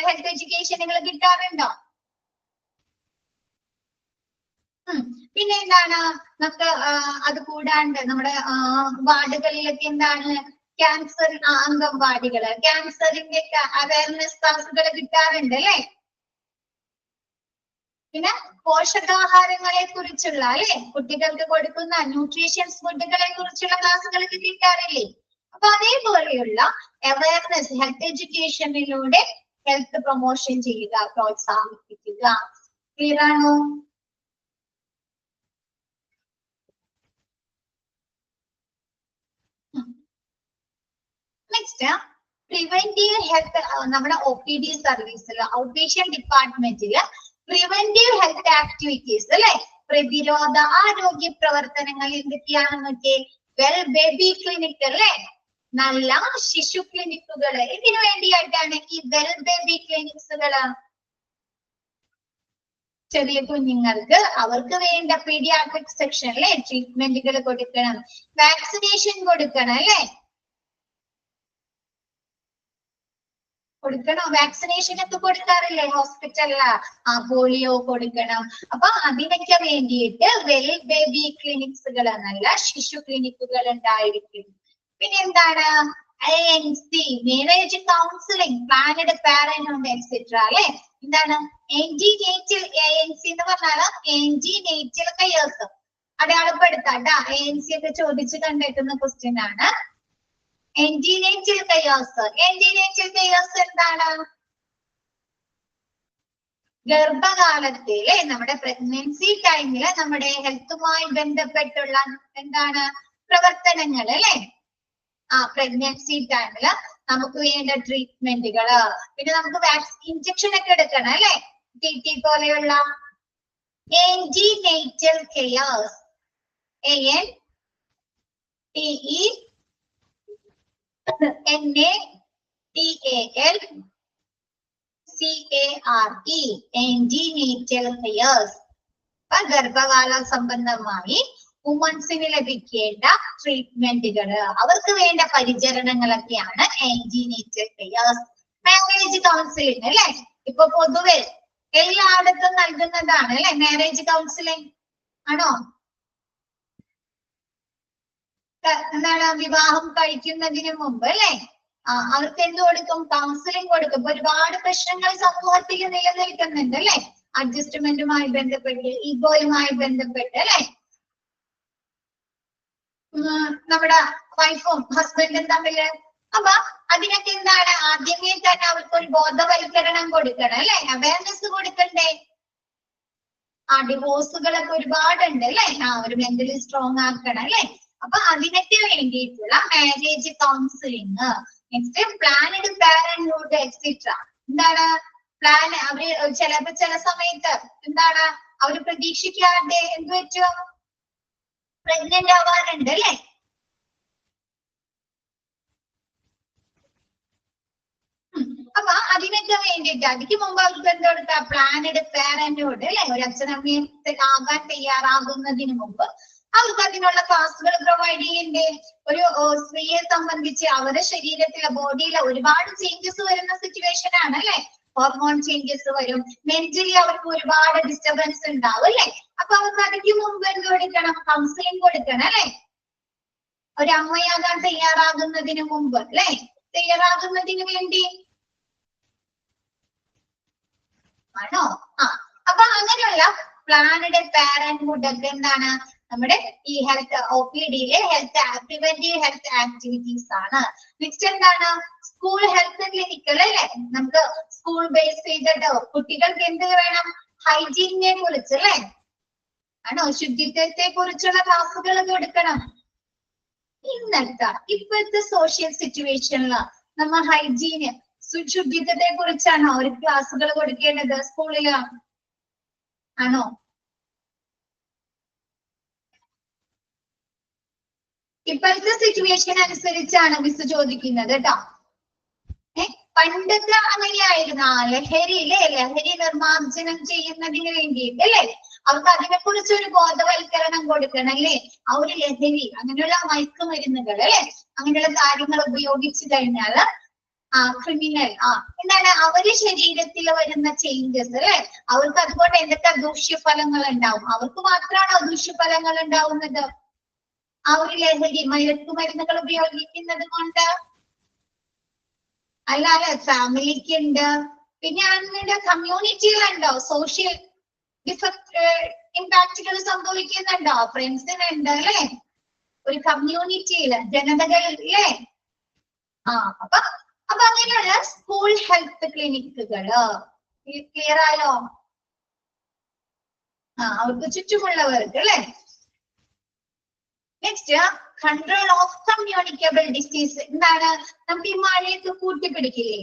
ഹെൽത്ത് എഡ്യൂക്കേഷനുകൾ കിട്ടാറുണ്ടോ? പിന്നെ എന്താണ് നമുക്ക് അത് കൂടാണ്ട് നമ്മുടെ വാർഡുകളിലൊക്കെ എന്താണ് ക്യാൻസർ അംഗൻവാടികള്, ക്യാൻസറിന്റെ അവയർനെസ് ക്ലാസ്സുകൾ കിട്ടാറുണ്ട് അല്ലെ. പിന്നെ പോഷകാഹാരങ്ങളെ കുറിച്ചുള്ള അല്ലെ, കുട്ടികൾക്ക് കൊടുക്കുന്ന ന്യൂട്രീഷ്യൻസ് ഫുഡുകളെ കുറിച്ചുള്ള ക്ലാസ്സുകളൊക്കെ കിട്ടാറില്ലേ? അപ്പൊ അതേപോലെയുള്ള അവയർനെസ് ഹെൽത്ത് എഡ്യൂക്കേഷനിലൂടെ ഹെൽത്ത് പ്രൊമോഷൻ ചെയ്യുക, പ്രോത്സാഹിപ്പിക്കുക. ക്ലിയർ ആണോ? Next preventive health. നമ്മുടെ OPD സർവീസിൽ ഔട്ട് പേഷ്യന്റ് ഡിപ്പാർട്ട്മെന്റില് പ്രിവെന്റീവ് ഹെൽത്ത് ആക്ടിവിറ്റീസ് അല്ലെ, പ്രതിരോധ ആരോഗ്യ പ്രവർത്തനങ്ങൾ എന്തൊക്കെയാണെന്നൊക്കെ? വെൽ ബേബി ക്ലിനിക് അല്ലെ, നല്ല ശിശു ക്ലിനിക്കുകള്. ഇതിനു വേണ്ടിയിട്ടാണ് ഈ വെൽ ബേബി ക്ലിനിക്സുകള്. ചെറിയ കുഞ്ഞുങ്ങൾക്ക് അവർക്ക് വേണ്ട പീഡിയാട്രിക് സെക്ഷനിലെ ട്രീറ്റ്മെന്റുകൾ കൊടുക്കണം, വാക്സിനേഷൻ കൊടുക്കണം അല്ലെ, കൊടുക്കണോ? വാക്സിനേഷൻ ഒക്കെ കൊടുക്കാറില്ലേ ഹോസ്പിറ്റലില്? പോളിയോ കൊടുക്കണം. അപ്പൊ അതിനൊക്കെ വേണ്ടിയിട്ട് വെൽ ബേബി ക്ലിനിക്സുകൾ, നല്ല ശിശു ക്ലിനിക്കുകൾ ഉണ്ടായിരിക്കും. പിന്നെ എന്താണ് ANC, marriage counselling, planned parenthood etcetera അല്ലെ. എന്താണ് ആന്റിനേറ്റൽ ANC എന്ന് പറഞ്ഞാല് ആന്റിനേറ്റൽ കെയേഴ്സ്. അടയാളപ്പെടുത്താട്ടാ, ANC ഒക്കെ ചോദിച്ചു കണ്ടേക്കുന്ന ക്വസ്റ്റ്യൻ ആണ്. Antenatal cares. ആന്റിനേറ്റൽ കെയേഴ്സ് എന്താണ്? ഗർഭകാലത്തിലെ നമ്മുടെ പ്രഗ്നൻസി ടൈമില് നമ്മുടെ ഹെൽത്തുമായി ബന്ധപ്പെട്ടുള്ള എന്താണ് പ്രവർത്തനങ്ങൾ അല്ലെ. പ്രഗ്നൻസി ടൈമില് നമുക്ക് വേണ്ട ട്രീറ്റ്മെന്റുകള്, പിന്നെ നമുക്ക് ഇഞ്ചക്ഷൻ ഒക്കെ എടുക്കണം അല്ലെ, TT പോലെയുള്ള antenatal cares. NATALCARE antenatal cares. ഗർഭകാല സംബന്ധമായി വുമൻസിന് ലഭിക്കേണ്ട ട്രീറ്റ്മെന്റുകള്, അവർക്ക് വേണ്ട പരിചരണങ്ങളൊക്കെയാണ് ആന്റിനേറ്റൽ കെയേഴ്സ്. മാരേജ് കൗൺസിലിംഗ് അല്ലെ, ഇപ്പൊ പൊതുവെ എല്ലായിടത്തും നൽകുന്നതാണ് അല്ലെ മാരേജ് കൗൺസിലിംഗ് ആണോ? എന്താണ് വിവാഹം കഴിക്കുന്നതിന് മുമ്പ് അല്ലെ അവർക്ക് എന്ത് കൊടുക്കും? കൗൺസിലിംഗ് കൊടുക്കും. ഒരുപാട് പ്രശ്നങ്ങൾ സമൂഹത്തിൽ നിലനിൽക്കുന്നുണ്ട് അല്ലെ, അഡ്ജസ്റ്റ്മെന്റുമായി ബന്ധപ്പെട്ട്, ഈഗോയുമായി ബന്ധപ്പെട്ട് അല്ലെ, നമ്മുടെ വൈഫും ഹസ്ബൻഡും തമ്മില്. അപ്പൊ അതിനൊക്കെ എന്താണ്, ആദ്യമേ തന്നെ അവർക്ക് ഒരു ബോധവൽക്കരണം കൊടുക്കണം അല്ലെ, അവയർനെസ് കൊടുക്കണ്ടേ? ഡിവോഴ്സുകളൊക്കെ ഒരുപാടുണ്ട് അല്ലെ, ഒരു മെന്റലി സ്ട്രോങ് ആക്കണം അല്ലെ. അപ്പൊ അതിനൊക്കെ വേണ്ടിയിട്ടുള്ള marriage counselling. Next planned parenthood etcetera. എന്താണ് പ്ലാൻ? അവര് ചിലപ്പോ ചില സമയത്ത് എന്താണ് അവര് പ്രതീക്ഷിക്കാതെ എന്ത് പറ്റും, പ്രഗ്നന്റ് ആവാറുണ്ട് അല്ലെ. അപ്പൊ അതിനൊക്കെ വേണ്ടിയിട്ട് അതിക്ക് മുമ്പ് അവർക്ക് എന്താ കൊടുക്കുക? പ്ലാനഡ് പാരന്റ്ഹുഡ് അല്ലെ, ഒരു അച്ഛനമ്മയും ആകാൻ തയ്യാറാകുന്നതിന് മുമ്പ് അവർക്ക് അതിനുള്ള ക്ലാസ്സുകൾ പ്രൊവൈഡ് ചെയ്യണ്ടേ? ഒരു സ്ത്രീയെ സംബന്ധിച്ച് അവരുടെ ശരീരത്തിലെ ബോഡിയിലെ ഒരുപാട് ചേഞ്ചസ് വരുന്ന സിറ്റുവേഷൻ ആണ് അല്ലെ. ഹോർമോൺ ചേഞ്ചസ് വരും, മെന്റലി അവർക്ക് ഒരുപാട് ഡിസ്റ്റർബൻസ് ഉണ്ടാവും അല്ലെ. അപ്പൊ അവർക്ക് അതിക്ക് മുമ്പ് എന്ത് കൊടുക്കണം? കൗൺസിലിംഗ് കൊടുക്കണം അല്ലെ. ഒരു അമ്മയാകാൻ തയ്യാറാകുന്നതിന് മുമ്പ് അല്ലെ, തയ്യാറാകുന്നതിന് വേണ്ടി ആണോ? അപ്പൊ അങ്ങനെയുള്ള പ്ലാനഡ് പാരന്റ്ഹുഡ് ഒക്കെ എന്താണ് നമ്മുടെ ഈ ഹെൽത്ത് OPDയിലെ പ്രിവെന്റീവ് ഹെൽത്ത് ആക്ടിവിറ്റീസ് ആണ്. നെക്സ്റ്റ് എന്താണ്? സ്കൂൾ ഹെൽത്ത് ക്ലിനിക്കൽ അല്ലെ. നമുക്ക് സ്കൂൾ ബേസ് ചെയ്തിട്ട് കുട്ടികൾക്ക് എന്ത് വേണം? ഹൈജീനിനെ കുറിച്ച് അല്ലെ, ആണോ, ശുചിത്വത്തെ കുറിച്ചുള്ള ക്ലാസ്സുകൾ കൊടുക്കണം. ഇപ്പോഴത്തെ സോഷ്യൽ സിറ്റുവേഷനിൽ നമ്മൾ ഹൈജീന്, ശുചിത്വത്തെ കുറിച്ചാണോ ഒരു ക്ലാസ്സുകൾ കൊടുക്കേണ്ടത് സ്കൂളില്? ആണോ? ഇപ്പോഴത്തെ സിറ്റുവേഷൻ അനുസരിച്ചാണ് മിസ് ചോദിക്കുന്നത് കേട്ടോ. പണ്ടത്തെ അങ്ങനെയായിരുന്നു, ലഹരി നിർമ്മാർജ്ജനം ചെയ്യുന്നതിന് വേണ്ടിയിട്ട് അല്ലേ, അവർക്ക് അതിനെ കുറിച്ച് ഒരു ബോധവൽക്കരണം കൊടുക്കണം അല്ലേ. ആ ഒരു ലഹരി, അങ്ങനെയുള്ള മയക്കുമരുന്നുകൾ അല്ലെ, അങ്ങനെയുള്ള കാര്യങ്ങൾ ഉപയോഗിച്ചു കഴിഞ്ഞാൽ ക്രിമിനൽ എന്താണ് അവരുടെ ശരീരത്തിൽ വരുന്ന ചേഞ്ചസ് അല്ലെ, അവർക്ക് അതുകൊണ്ട് എന്തൊക്കെ ദൂഷ്യഫലങ്ങൾ ഉണ്ടാവും? അവർക്ക് മാത്രമാണോ ദൂഷ്യഫലങ്ങൾ ഉണ്ടാവുന്നത്? ആ ഒരു ലഹരി മയക്കുമരുന്നുകൾ ഉപയോഗിക്കുന്നത് കൊണ്ട് അല്ല ഫാമിലിക്ക് ഉണ്ട്, പിന്നെ അവരുടെ കമ്മ്യൂണിറ്റിയിലുണ്ടോ സോഷ്യൽ ഇമ്പാക്റ്റുകൾ സംഭവിക്കുന്നുണ്ടോ? ഫ്രണ്ട്സിനുണ്ട് അല്ലെ, ഒരു കമ്മ്യൂണിറ്റിയില് ജനതകളില്ലേ. അപ്പൊ അങ്ങനെയുള്ള സ്കൂൾ ഹെൽത്ത് ക്ലിനിക്കുകള് ക്ലിയർ ആയോ? അവർക്ക് ചുറ്റുമുള്ളവർക്ക് അല്ലെ. Next control of communicable disease. എന്താണ്? നമുക്ക് ഈ മഴയൊക്കെ കൂട്ടിപ്പിടിക്കില്ലേ,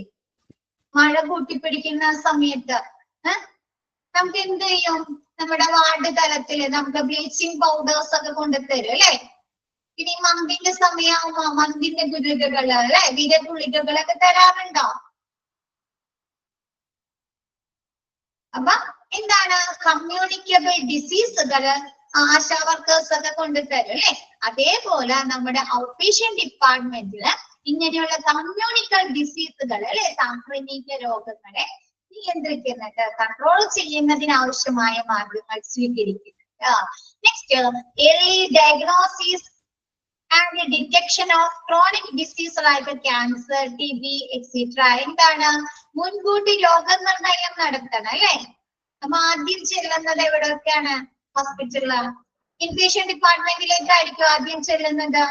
മഴ കൂട്ടിപ്പിടിക്കുന്ന സമയത്ത് നമുക്ക് എന്ത് ചെയ്യും? നമ്മുടെ വാർഡ് തലത്തില് നമുക്ക് ബ്ലീച്ചിങ് പൗഡേഴ്സ് ഒക്കെ കൊണ്ടുതരും അല്ലെ. പിന്നെ ഈ മന്തിന്റെ സമയമാകുമ്പോ മന്തിന്റെ ഗുളികകള് അല്ലെ, വിരഗുളികകളൊക്കെ തരാറുണ്ടോ? അപ്പൊ എന്താണ്? കമ്മ്യൂണിക്കബിൾ ഡിസീസുകള് ആശാ വർക്കേഴ്സ് ഒക്കെ കൊണ്ടുതരും അല്ലെ. അതേപോലെ നമ്മുടെ ഔട്ട് പേഷ്യന്റ് ഡിപ്പാർട്ട്മെന്റില് ഇങ്ങനെയുള്ള കമ്മ്യൂണിക്കൽ ഡിസീസുകൾ അല്ലെ, സാംക്രമിക രോഗങ്ങളെ നിയന്ത്രിക്കുന്നുണ്ട്, കൺട്രോൾ ചെയ്യുന്നതിന് ആവശ്യമായ മാർഗങ്ങൾ സ്വീകരിക്കുന്നുണ്ട്. Next early diagnosis and detection of chronic disease like cancer, TB etcetera. എന്താണ്? മുൻകൂട്ടി രോഗനിർണയം നടത്തണം അല്ലെ. നമ്മ ആദ്യം ചെല്ലുന്നത് എവിടെയൊക്കെയാണ്? ഹോസ്പിറ്റലില്, ഇൻപേഷ്യന്റ് ഡിപ്പാർട്ട്മെന്റിലേക്കായിരിക്കും ആദ്യം ചെല്ലുന്നത്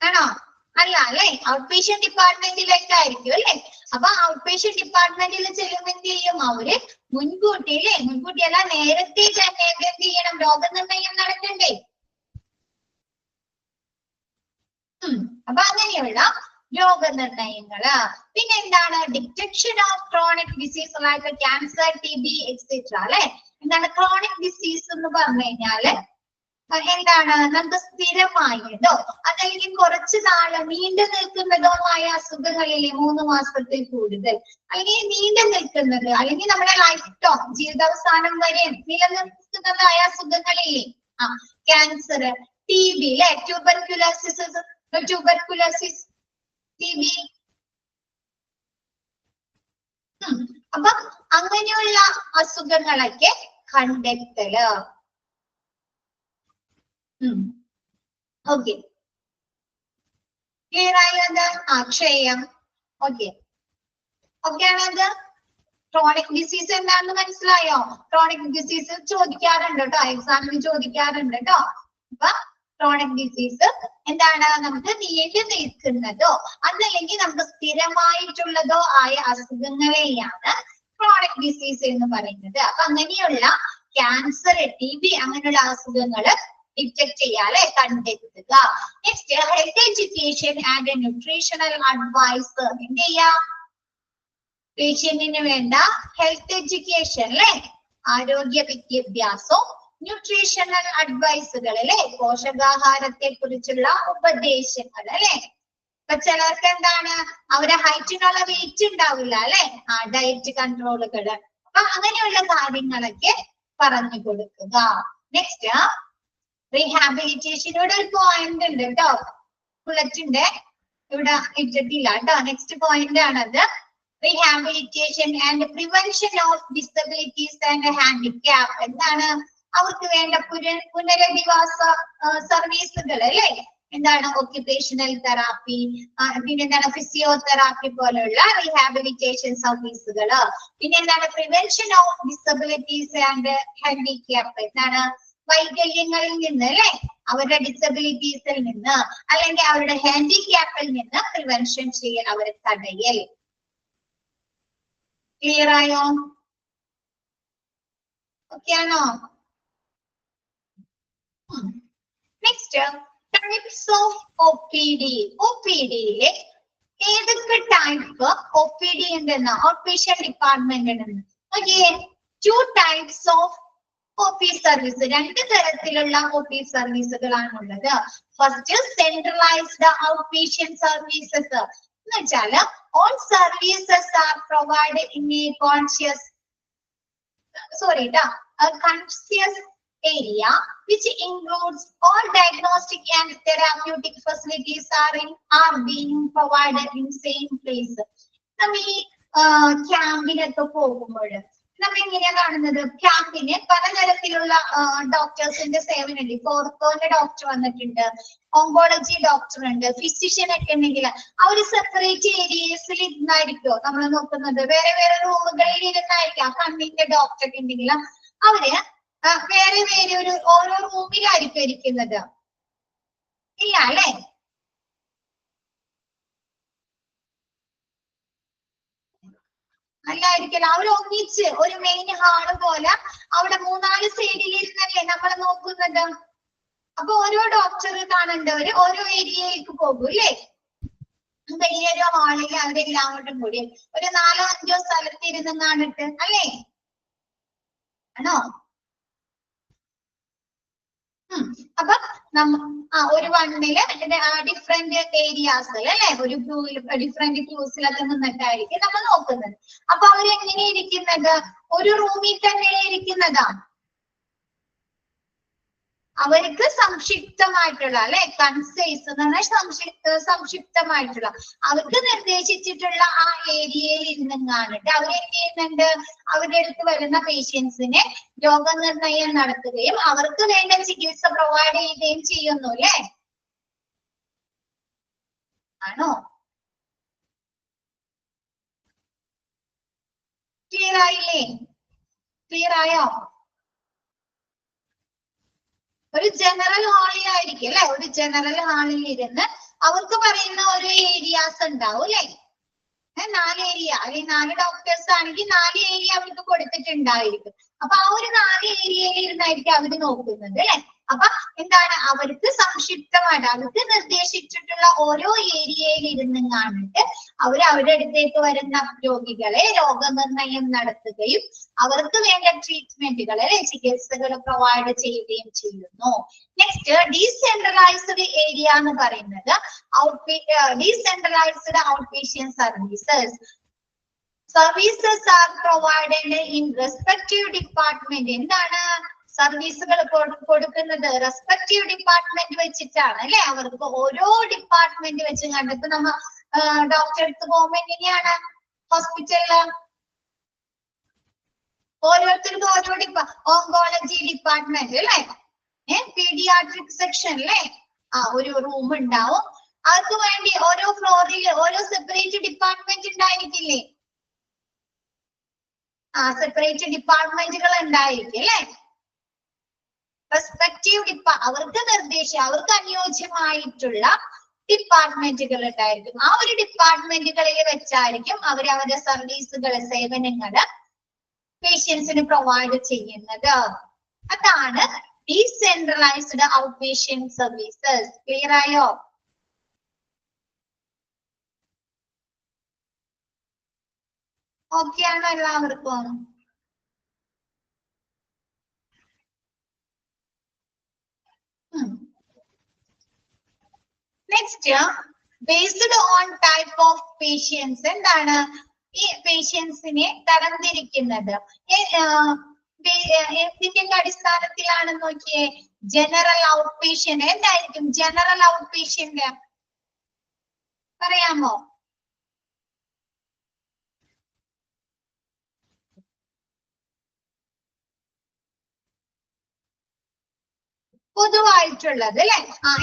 ആണോ? അല്ല അല്ലെ, ഔട്ട് പേഷ്യന്റ് ഡിപ്പാർട്ട്മെന്റിലേക്കായിരിക്കും അല്ലെ. അപ്പൊ ഔട്ട് പേഷ്യന്റ് ഡിപ്പാർട്ട്മെന്റിൽ ചെല്ലുമ്പോൾ എന്ത് ചെയ്യും? അവര് മുൻകൂട്ടി അല്ലെ, മുൻകൂട്ടിയല്ല നേരത്തെ തന്നെ എന്ത് ചെയ്യണം? രോഗനിർണയം നടത്തണ്ടേ? അപ്പൊ അങ്ങനെയുള്ള രോഗനിർണയങ്ങള്. പിന്നെ എന്താണ്? Detection of chronic disease like cancer, TB etcetera അല്ലെ. എന്താണ് ക്രോണിക് ഡിസീസ് എന്ന് പറഞ്ഞു കഴിഞ്ഞാല്? എന്താണ്? നമുക്ക് സ്ഥിരമായതോ അതല്ലെങ്കിൽ കുറച്ചു നാള് നീണ്ടു നിൽക്കുന്നതോമായ അസുഖങ്ങളിലെ 3 മാസത്തിൽ കൂടുതൽ, അല്ലെങ്കിൽ നീണ്ടു നിൽക്കുന്നത്, അല്ലെങ്കിൽ നമ്മുടെ ലൈഫ് ടോം ജീവിതാവസാനം വരെ നിലനിൽക്കുന്നതായ അസുഖങ്ങളില്ലേ? ക്യാൻസർ, TB അല്ലെ, ട്യൂബർകുലോസിസ്, TB അപ്പൊ അങ്ങനെയുള്ള അസുഖങ്ങളൊക്കെ കണ്ടെത്തല്. ഓക്കെ, ക്ലിയർ ആയോ? അത് ക്ഷയം. ഓക്കെ, ഓക്കെ ആണത്. ക്രോണിക് ഡിസീസ് എന്താണെന്ന് മനസ്സിലായോ? ക്രോണിക് ഡിസീസ് ചോദിക്കാറുണ്ട് കേട്ടോ, എക്സാമിന് ചോദിക്കാറുണ്ട് കേട്ടോ. അപ്പൊ ക്രോണിക് ഡിസീസ് എന്താണ്? നമുക്ക് നീണ്ടു നിൽക്കുന്നതോ അതല്ലെങ്കിൽ നമുക്ക് സ്ഥിരമായിട്ടുള്ളതോ ആയ അസുഖങ്ങളെയാണ് ക്രോണിക് ഡിസീസ് എന്ന് പറയുന്നത്. അപ്പൊ അങ്ങനെയുള്ള ക്യാൻസർ, TB അങ്ങനെയുള്ള അസുഖങ്ങള് ഡിറ്റക്ട് ചെയ്യാതെ കണ്ടെത്തുക. Next, health education and nutritional advice. എന്ത് ചെയ്യാം? പേഷ്യന്റിന് വേണ്ട ഹെൽത്ത് എഡ്യൂക്കേഷൻ അല്ലെ, ആരോഗ്യ വിദ്യാഭ്യാസവും ന്യൂട്രീഷണൽ അഡ്വൈസുകൾ അല്ലെ, പോഷകാഹാരത്തെ കുറിച്ചുള്ള ഉപദേശങ്ങൾ അല്ലെ. ഇപ്പൊ ചിലർക്ക് എന്താണ്, അവരെ ഹൈറ്റിനുള്ള വെയിറ്റ് ഉണ്ടാവില്ല അല്ലെ, ഡയറ്റ് കൺട്രോളുകൾ. അപ്പൊ അങ്ങനെയുള്ള കാര്യങ്ങളൊക്കെ പറഞ്ഞു കൊടുക്കുക. Next, rehabilitation. ഇവിടെ ഒരു പോയിന്റ് ഉണ്ട് കേട്ടോ, ബുള്ളറ്റ് ഉണ്ട്, ഇവിടെ ഇട്ടിട്ടില്ല കേട്ടോ. നെക്സ്റ്റ് പോയിന്റ് ആണത്. Rehabilitation and prevention of disabilities and handicap. എന്താണ്? അവർക്ക് വേണ്ട പുനരധിവാസ സർവീസുകൾ അല്ലെ. എന്താണ്? ഒക്യുപേഷണൽ തെറാപ്പി, പിന്നെ എന്താണ്? ഫിസിയോതെറാപ്പി പോലെയുള്ള റീഹാബിലിറ്റേഷൻ സർവീസുകൾ. പിന്നെ എന്താണ്? Prevention of disabilities and handicap. എന്താണ്? വൈകല്യങ്ങളിൽ നിന്ന് അല്ലെ, അവരുടെ ഡിസബിലിറ്റീസിൽ നിന്ന് അല്ലെങ്കിൽ അവരുടെ ഹാൻഡിക്യാപ്പിൽ നിന്ന് പ്രിവെൻഷൻ ചെയ്യൽ, അവരെ തടയൽ. ക്ലിയർ ആയോ? ഓക്കെ ആണോ? Next, types of OPD. OPDയിലെ ഏതൊക്കെ ടൈപ്പ് OPD ഉണ്ടെന്ന്, ഔട്ട് പേഷ്യന്റ് ഡിപ്പാർട്ട്മെന്റ് ഉണ്ടെന്ന്. Okay, 2 types of OP service, 2 തരത്തിലുള്ള OP സർവീസുകളാണുള്ളത്. First, centralised out patient services എന്ന് വെച്ചാല് all services are provided in a conscious area which includes all diagnostic and therapeutic facilities are being provided in same place. നമ്മൾ ഈ ക്യാമ്പിനൊക്കെ പോകുമ്പോൾ നമ്മൾ എങ്ങനെയാ കാണുന്നത്? ക്യാമ്പിന് പലതരത്തിലുള്ള ഡോക്ടേഴ്സിന്റെ സേവനമുണ്ട്. ഇപ്പൊ ഓർത്തോന്റെ ഡോക്ടർ വന്നിട്ടുണ്ട്, ഓങ്കോളജി ഡോക്ടർ ഉണ്ട്, ഫിസിഷ്യൻ ഒക്കെ ഉണ്ടെങ്കിൽ അവര് സെപ്പറേറ്റ് ഏരിയസിൽ ഇരുന്നായിരിക്കോ നമ്മൾ നോക്കുന്നത്? വേറെ വേറെ റൂമുകളിൽ ഇരുന്നായിരിക്കാം. കണ്ണിന്റെ ഡോക്ടർ ഒക്കെ ഉണ്ടെങ്കിൽ അവര് വേറെ വേറെ ഓരോ റൂമിലായിരിക്കും ഇരിക്കുന്നത്, ഇല്ല അല്ലെ? അല്ലായിരിക്കല്ലോ, അവർ ഒന്നിച്ച് ഒരു മെയിൻ ഹാള് പോലെ അവിടെ 3-4 സൈഡിൽ ഇരുന്നല്ലേ നമ്മൾ നോക്കുന്നത്. അപ്പൊ ഓരോ ഡോക്ടർ കാണേണ്ടവര് ഓരോ ഏരിയയിലേക്ക് പോകും അല്ലേ? വലിയൊരു ഹാളിൽ അവരെല്ലാം അങ്ങോട്ടും കൂടി ഒരു 4-5 സ്ഥലത്ത് ഇരുന്ന് കാണിട്ട് അല്ലേ? ആണോ? അപ്പൊ ഒരു 1-ല് ഡിഫറെന്റ് ഏരിയാസ് അല്ലെ, ഒരു ഡിഫറെന്റ് ക്യൂസിലൊക്കെ നിന്നിട്ടായിരിക്കും നമ്മൾ നോക്കുന്നത്. അപ്പൊ അവരെങ്ങനെ ഇരിക്കുന്നത്? ഒരു റൂമിൽ തന്നെ ഇരിക്കുന്നതാ. അവർക്ക് സംക്ഷിപ്തമായിട്ടുള്ള അല്ലെ, കൺസൈസ് എന്ന് പറഞ്ഞാൽ സംക്ഷിപ്തമായിട്ടുള്ള അവർക്ക് നിർദ്ദേശിച്ചിട്ടുള്ള ആ ഏരിയയിൽ ഇരുന്നും കാണിട്ട് അവരെന്ത് ചെയ്യുന്നുണ്ട്? അവരുടെ അടുത്ത് വരുന്ന പേഷ്യൻസിനെ രോഗനിർണയം നടത്തുകയും അവർക്ക് വേണ്ട ചികിത്സ പ്രൊവൈഡ് ചെയ്യുകയും ചെയ്യുന്നു അല്ലെ? ആണോ? ക്ലിയർ ആയില്ലേ? ക്ലിയർ ആയോ? ഒരു ജനറൽ ഹാളിലായിരിക്കും അല്ലെ, ഒരു ജനറൽ ഹാളിൽ ഇരുന്ന് അവർക്ക് പറയുന്ന ഓരോ ഏരിയാസ് ഉണ്ടാവും അല്ലെ. 4 ഏരിയ അല്ലെങ്കിൽ 4 ഡോക്ടേഴ്സ് ആണെങ്കിൽ 4 ഏരിയ അവർക്ക് കൊടുത്തിട്ടുണ്ടായിരിക്കും. അപ്പൊ ആ ഒരു 4 ഏരിയയിൽ ഇരുന്നായിരിക്കും അവര് നോക്കുന്നത് അല്ലെ. അപ്പൊ എന്താണ്? അവർക്ക് സംക്ഷിപ്തമായിട്ട് അവർക്ക് നിർദ്ദേശിച്ചിട്ടുള്ള ഓരോ ഏരിയയിൽ ഇരുന്നും കാണിട്ട് അവരുടെ അടുത്തേക്ക് വരുന്ന രോഗികളെ രോഗനിർണയം നടത്തുകയും അവർക്ക് വേണ്ട ട്രീറ്റ്മെന്റുകൾ അല്ലെ, ചികിത്സകൾ പ്രൊവൈഡ് ചെയ്യുകയും ചെയ്യുന്നു. നെക്സ്റ്റ്, ഡീസെൻട്രലൈസ്ഡ് ഏരിയ എന്ന് പറയുന്നത് decentralised out patient services. Services are provided in respective department. എന്താണ്? സർവീസുകൾ കൊടുക്കുന്നത് റെസ്പെക്റ്റീവ് ഡിപ്പാർട്ട്മെന്റ് വെച്ചിട്ടാണ് അല്ലെ. അവർക്ക് ഓരോ ഡിപ്പാർട്ട്മെന്റ് വെച്ച് കണ്ടിട്ട് നമ്മ ഡോക്ടറെ അടുത്ത് പോകുമ്പോ എങ്ങനെയാണ്? ഹോസ്പിറ്റലില് ഓരോരുത്തർക്കും ഓരോ ഓങ്കോളജി ഡിപ്പാർട്ട്മെന്റ് അല്ലെ, പീഡിയാട്രിക് സെക്ഷൻ അല്ലെ, ഒരു റൂം ഉണ്ടാവും. അവർക്ക് വേണ്ടി ഓരോ ഫ്ലോറിൽ ഓരോ സെപ്പറേറ്റ് ഡിപ്പാർട്ട്മെന്റ് ഉണ്ടായിരിക്കില്ലേ? സെപ്പറേറ്റ് ഡിപ്പാർട്ട്മെന്റുകൾ ഉണ്ടായിരിക്കും അല്ലെ. റെസ്പെക്റ്റീവ് അവർക്ക് അനുയോജ്യമായിട്ടുള്ള ഡിപ്പാർട്ട്മെന്റുകൾ ഉണ്ടായിരിക്കും. ആ ഒരു ഡിപ്പാർട്ട്മെന്റുകളിൽ വെച്ചായിരിക്കും അവരുടെ സർവീസുകള്, സേവനങ്ങള് പേഷ്യൻസിന് പ്രൊവൈഡ് ചെയ്യുന്നത്. അതാണ് decentralised out patient services. Clear ആയോ? ഓക്കെ ആണോ എല്ലാവർക്കും? Next, based on type of patients. എന്താണ് ഈ പേഷ്യൻസിനെ തരംതിരിക്കുന്നത്? എന്തിന്റെ അടിസ്ഥാനത്തിലാണ് നോക്കിയേ? General out patient. എന്തായിരിക്കും ജനറൽ ഔട്ട് പേഷ്യന്റ്? പറയാമോ? പൊതുവായിട്ടുള്ളത് അല്ലെ.